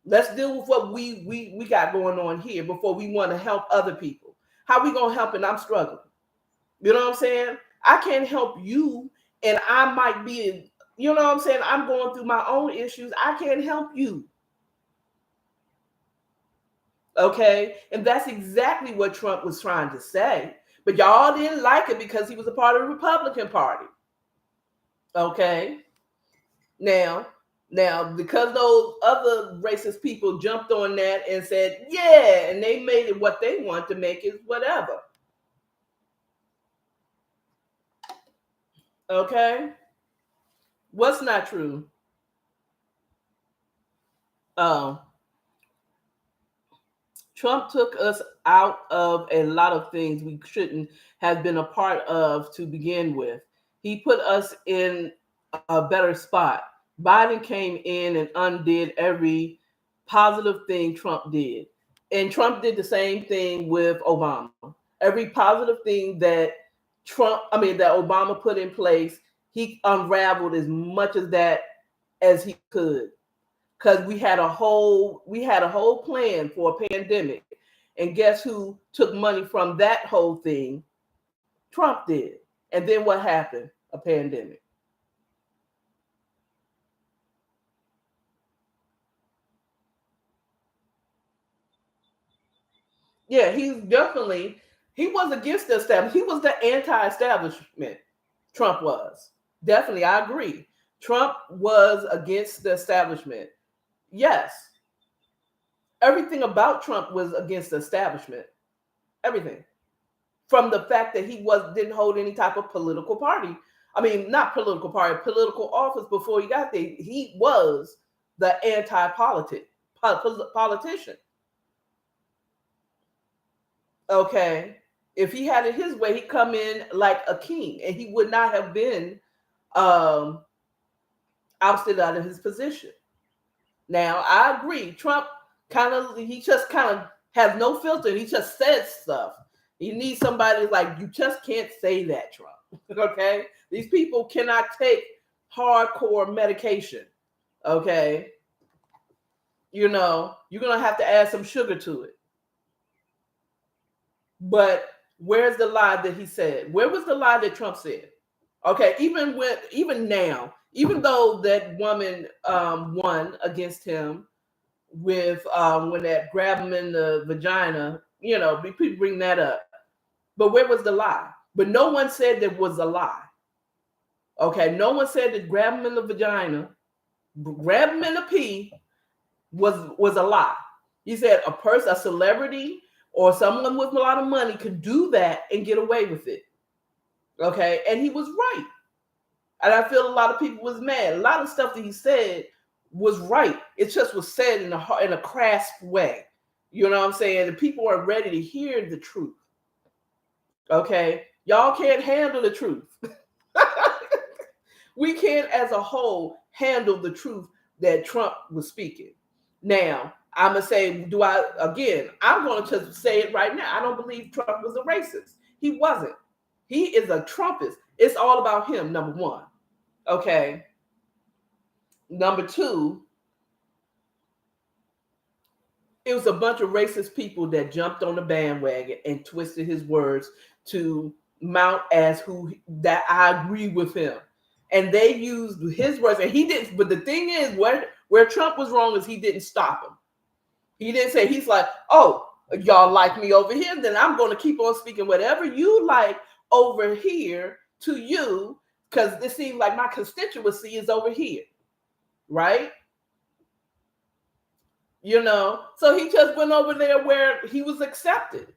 S1: Let's deal with what we got going on here before we want to help other people. How we gonna help and I'm struggling? You know what I'm saying? I can't help you, and I might be, you know what I'm saying? I'm going through my own issues. I can't help you. Okay? And that's exactly what Trump was trying to say. But y'all didn't like it because he was a part of the Republican Party. Okay? Now, because those other racist people jumped on that and said, yeah, and they made it what they want to make it, whatever. Okay? What's not true? Um, Trump took us out of a lot of things we shouldn't have been a part of to begin with. He put us in a better spot. Biden came in and undid every positive thing Trump did. And Trump did the same thing with Obama. Every positive thing that that Obama put in place, he unraveled as much of that as he could. Because we had a whole plan for a pandemic. And guess who took money from that whole thing? Trump did. And then what happened? A pandemic. Yeah, he was against the establishment. He was the anti-establishment. Trump was. Definitely, I agree. Trump was against the establishment. Yes. Everything about Trump was against the establishment. Everything. From the fact that he didn't hold any type of political party. I mean, not political party, political office before he got there. He was the politician. Okay. If he had it his way, he'd come in like a king and he would not have been um, ousted out of his position. Now, I agree. Trump he just kind of has no filter. He just says stuff. You need somebody like, you just can't say that, Trump. Okay? These people cannot take hardcore medication. Okay? You're going to have to add some sugar to it. But where's the lie that he said? Where was the lie that Trump said? Okay, even now, even though that woman won against him with when that grab him in the vagina, people bring that up. But where was the lie? But no one said there was a lie. Okay, no one said that grab him in the vagina, grab him in the pee was a lie. He said a celebrity, or someone with a lot of money could do that and get away with it. Okay, and he was right. And I feel a lot of people was mad. A lot of stuff that he said was right. It just was said in a crass way. You know what I'm saying? The people are ready to hear the truth. Okay, y'all can't handle the truth. We can't, as a whole, handle the truth that Trump was speaking. Now, I'm gonna say, I'm going to just say it right now. I don't believe Trump was a racist. He wasn't. He is a Trumpist. It's all about him, number one. Okay. Number two, it was a bunch of racist people that jumped on the bandwagon and twisted his words to mount as that I agree with him. And they used his words, and he didn't. But the thing is, where Trump was wrong is he didn't stop him. He didn't say, he's like, oh, y'all like me over here, then I'm going to keep on speaking whatever you like over here to you, because it seems like my constituency is over here, right? So he just went over there where he was accepted.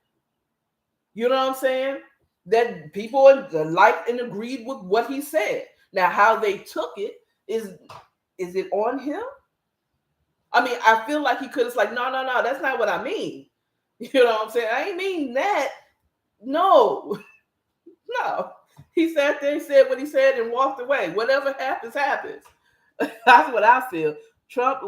S1: You know what I'm saying? That people liked and agreed with what he said. Now, how they took it is it on him? I mean, I feel like he could have like, no, that's not what I mean. You know what I'm saying? I ain't mean that. No. He sat there, said what he said, and walked away. Whatever happens, happens. That's what I feel. Trump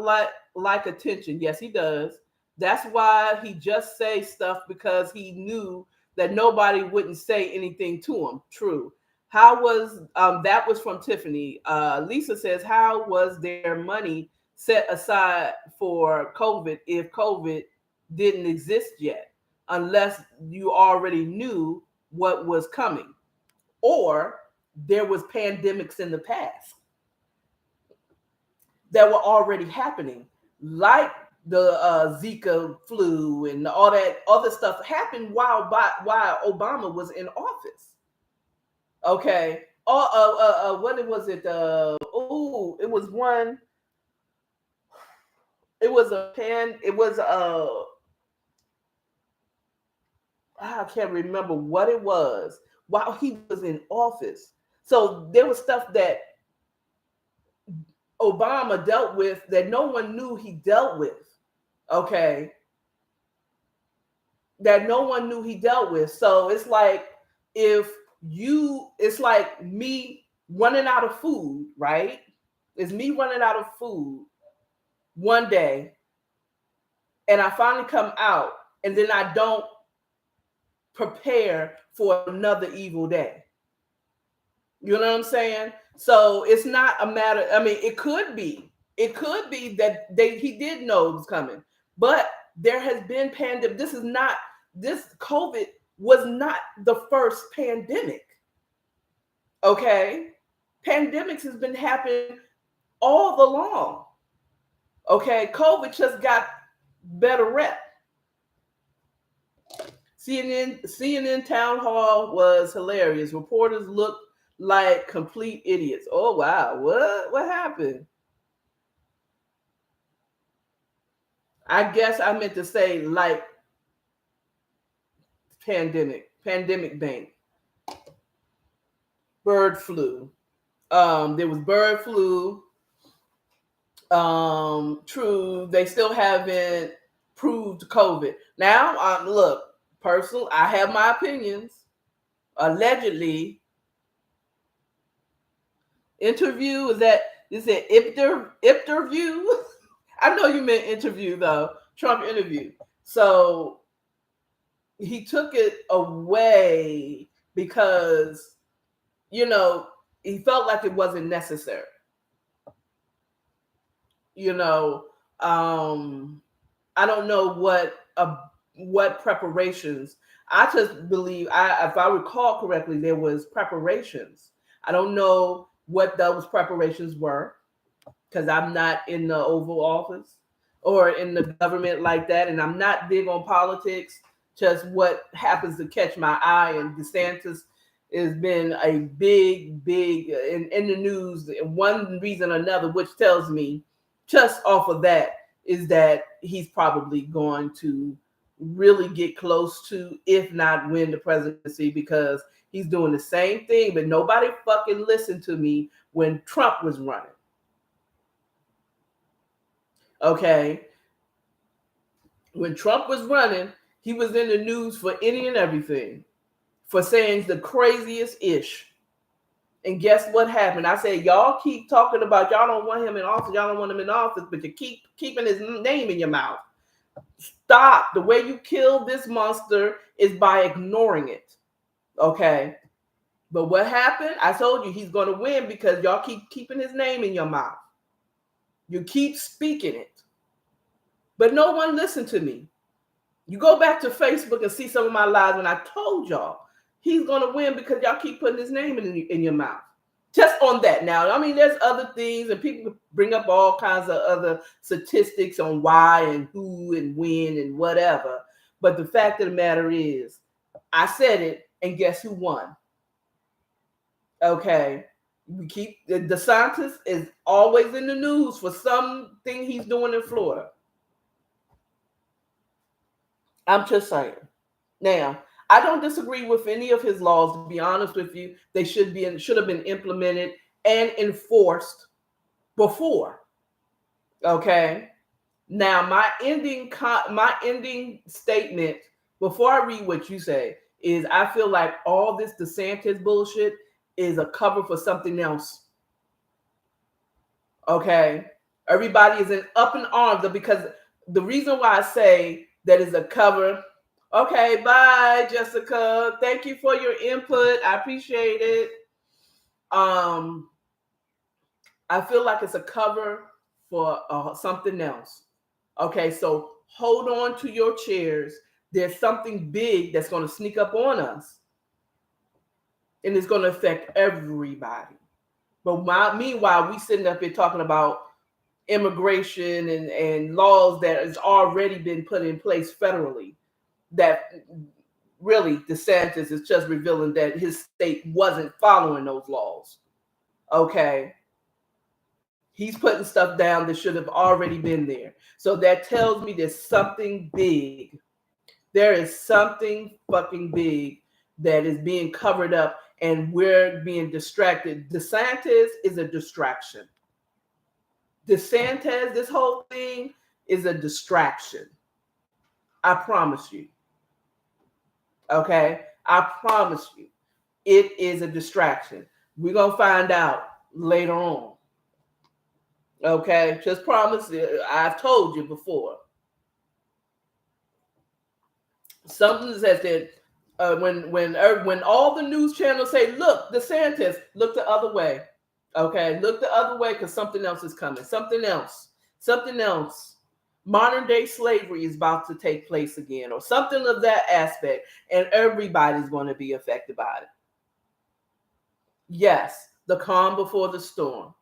S1: like attention. Yes, he does. That's why he just says stuff, because he knew that nobody wouldn't say anything to him. True. How was that was from Tiffany. Lisa says, how was their money set aside for COVID if COVID didn't exist yet? unless you already knew what was coming, or there was pandemics in the past that were already happening, like the Zika flu and all that other stuff happened while Obama was in office. Okay. What was it? It was one. It was a pan. It was I can't remember what it was while he was in office. So there was stuff that Obama dealt with that no one knew he dealt with. Okay. That no one knew he dealt with. So it's like it's like me running out of food, right? It's me running out of food one day, and I finally come out, and then I don't prepare for another evil day. You know what I'm saying? So it's not a matter. I mean, it could be. It could be that he did know it was coming, but there has been pandemic. This COVID was not the first pandemic. Okay, pandemics has been happening all along. Okay, COVID just got better rep. CNN town hall was hilarious. Reporters looked like complete idiots. Oh wow, what happened? I guess I meant to say like pandemic bank, bird flu. There was bird flu. True, they still haven't proved COVID. Now, look, personal, I have my opinions. Allegedly, interview is it interview? I know you meant interview though. Trump interview. So he took it away because he felt like it wasn't necessary. I don't know what preparations. I just believe, if I recall correctly, there was preparations. I don't know what those preparations were because I'm not in the Oval Office or in the government like that, and I'm not big on politics. Just what happens to catch my eye, and DeSantis has been a big in the news, one reason or another, which tells me just off of that is that he's probably going to really get close to, if not win the presidency, because he's doing the same thing, but nobody fucking listened to me when Trump was running. Okay. When Trump was running, he was in the news for any and everything, for saying the craziest ish. And guess what happened? I said, y'all keep talking about y'all don't want him in office, y'all don't want him in office, but you keep keeping his name in your mouth. Stop. The way you kill this monster is by ignoring it. Okay. But what happened? I told you he's going to win because y'all keep keeping his name in your mouth. You keep speaking it. But no one listened to me. You go back to Facebook and see some of my lives when I told y'all he's going to win because y'all keep putting his name in your mouth. Just on that. Now, I mean, there's other things, and people bring up all kinds of other statistics on why and who and when and whatever. But the fact of the matter is, I said it, and guess who won? Okay. We keep DeSantis is always in the news for something he's doing in Florida. I'm just saying. Now, I don't disagree with any of his laws, to be honest with you. They should have been implemented and enforced before. Okay. Now, my ending statement before I read what you say is I feel like all this DeSantis bullshit is a cover for something else. Okay. Everybody is in up in arms because the reason why I say that is a cover. Okay, bye, Jessica. Thank you for your input. I appreciate it. I feel like it's a cover for something else. Okay, so hold on to your chairs There's something big that's going to sneak up on us, and it's going to affect everybody. But meanwhile, we sitting up here talking about immigration and laws that has already been put in place federally, that really DeSantis is just revealing that his state wasn't following those laws. Okay. He's putting stuff down that should have already been there. So that tells me there's something big. There is something fucking big that is being covered up, and we're being distracted. DeSantis is a distraction. DeSantis, this whole thing is a distraction. I promise you. Okay? I promise you. It is a distraction. We're going to find out later on. Okay? Just promise. I've told you before. Something says that when all the news channels say, look, DeSantis, look the other way. Okay? Look the other way because something else is coming. Something else. Modern day slavery is about to take place again, or something of that aspect, and everybody's going to be affected by it. Yes, the calm before the storm.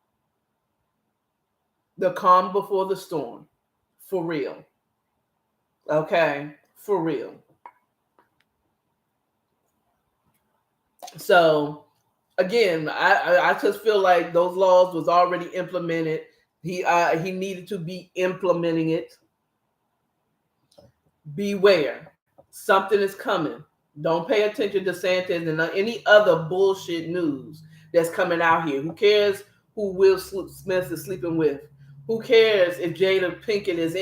S1: The calm before the storm. For real. Okay? For real. So, again, I just feel like those laws was already implemented. He needed to be implementing it. Beware. Something is coming. Don't pay attention to DeSantis and any other bullshit news that's coming out here. Who cares who Will Smith is sleeping with? Who cares if Jada Pinkett is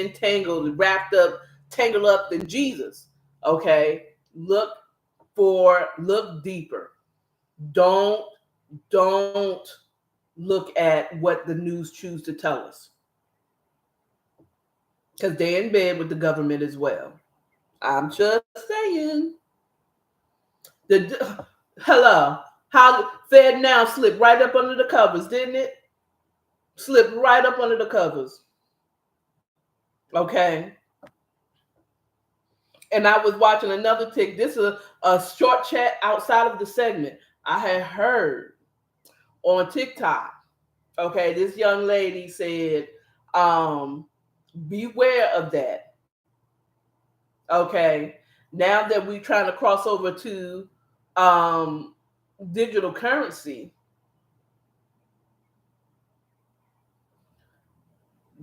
S1: tangled up in Jesus? Okay? Look deeper. Don't look at what the news choose to tell us. Because they're in bed with the government as well. I'm just saying. Hello. How Fed Now slipped right up under the covers, didn't it? Slipped right up under the covers. Okay. And I was watching another tick. This is a short chat outside of the segment. I had heard on TikTok. Okay, this young lady said, beware of that. Okay. Now that we're trying to cross over to digital currency,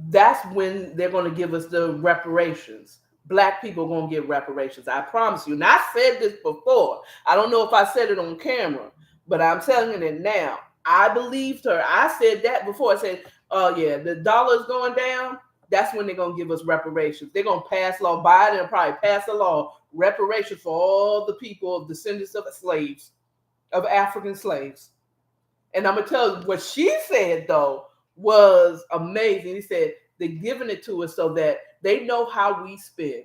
S1: that's when they're going to give us the reparations. Black people are going to get reparations. I promise you. And I said this before. I don't know if I said it on camera, but I'm telling it now. I believed her. I said that before. I said, oh, yeah, the dollar is going down. That's when they're going to give us reparations. They're going to pass law. Biden will probably pass a law, reparations for all the people of descendants of slaves, of African slaves. And I'm going to tell you what she said, though, was amazing. He said they're giving it to us so that they know how we spend.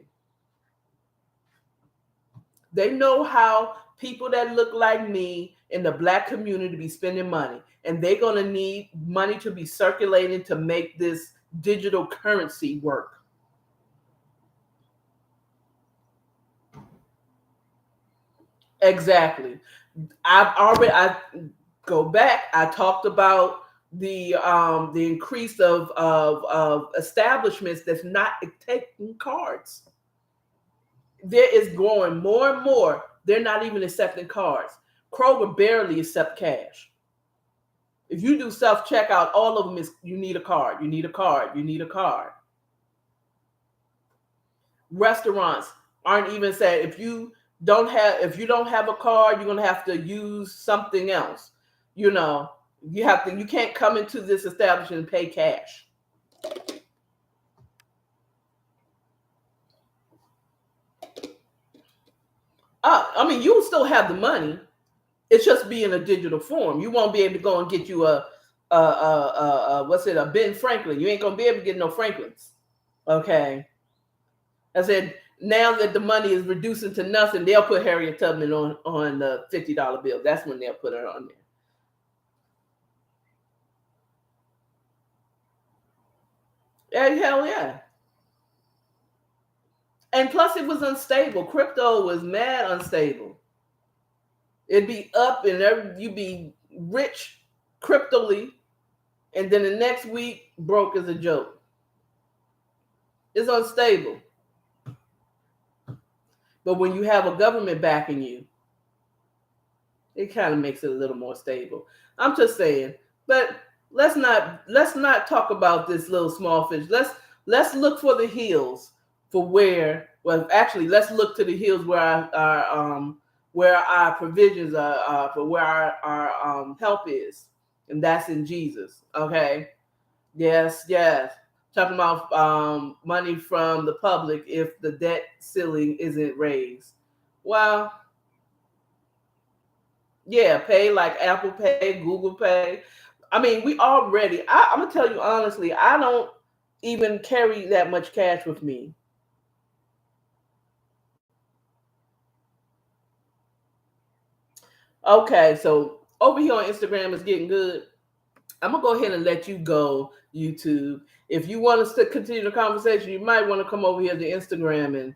S1: They know how people that look like me in the Black community be spending money. And they're going to need money to be circulating to make this digital currency work. Exactly. I go back. I talked about the increase of establishments that's not taking cards. There is growing more and more. They're not even accepting cards. Kroger barely accept cash. If you do self-checkout, all of them is you need a card, you need a card, you need a card. Restaurants aren't even saying if you don't have a card, you're gonna have to use something else. You know, you can't come into this establishment and pay cash. I mean, you will still have the money. It's just be in a digital form. You won't be able to go and get you a Ben Franklin. You ain't gonna be able to get no Franklins. Okay. I said now that the money is reducing to nothing, they'll put Harriet Tubman on the $50 bill. That's when they'll put her on there. And hell yeah. And plus, it was unstable. Crypto was mad unstable. It'd be up and you'd be rich cryptally, and then the next week broke as a joke. It's unstable. But when you have a government backing you, it kind of makes it a little more stable. I'm just saying. But let's not talk about this little small fish. Let's look for the hills for where. Well, actually, let's look to the hills where our provisions are for where our help is, and that's in Jesus. Okay. Yes. Talking about money from the public if the debt ceiling isn't raised. Well, yeah, pay like Apple Pay, Google Pay. I mean, I'm gonna tell you honestly, I don't even carry that much cash with me. Okay, so over here on Instagram is getting good. I'm gonna go ahead and let you go, YouTube. If you want us to continue the conversation, you might want to come over here to Instagram and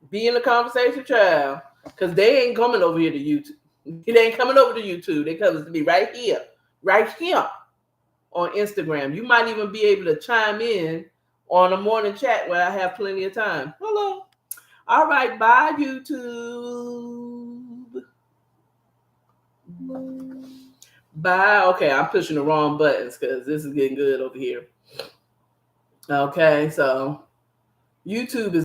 S1: be in the conversation, child. Because they ain't coming over here to YouTube. They ain't coming over to YouTube. They coming to me right here on Instagram. You might even be able to chime in on a morning chat where I have plenty of time. Hello. All right, bye, YouTube. Bye. Okay, I'm pushing the wrong buttons because this is getting good over here. Okay, so YouTube is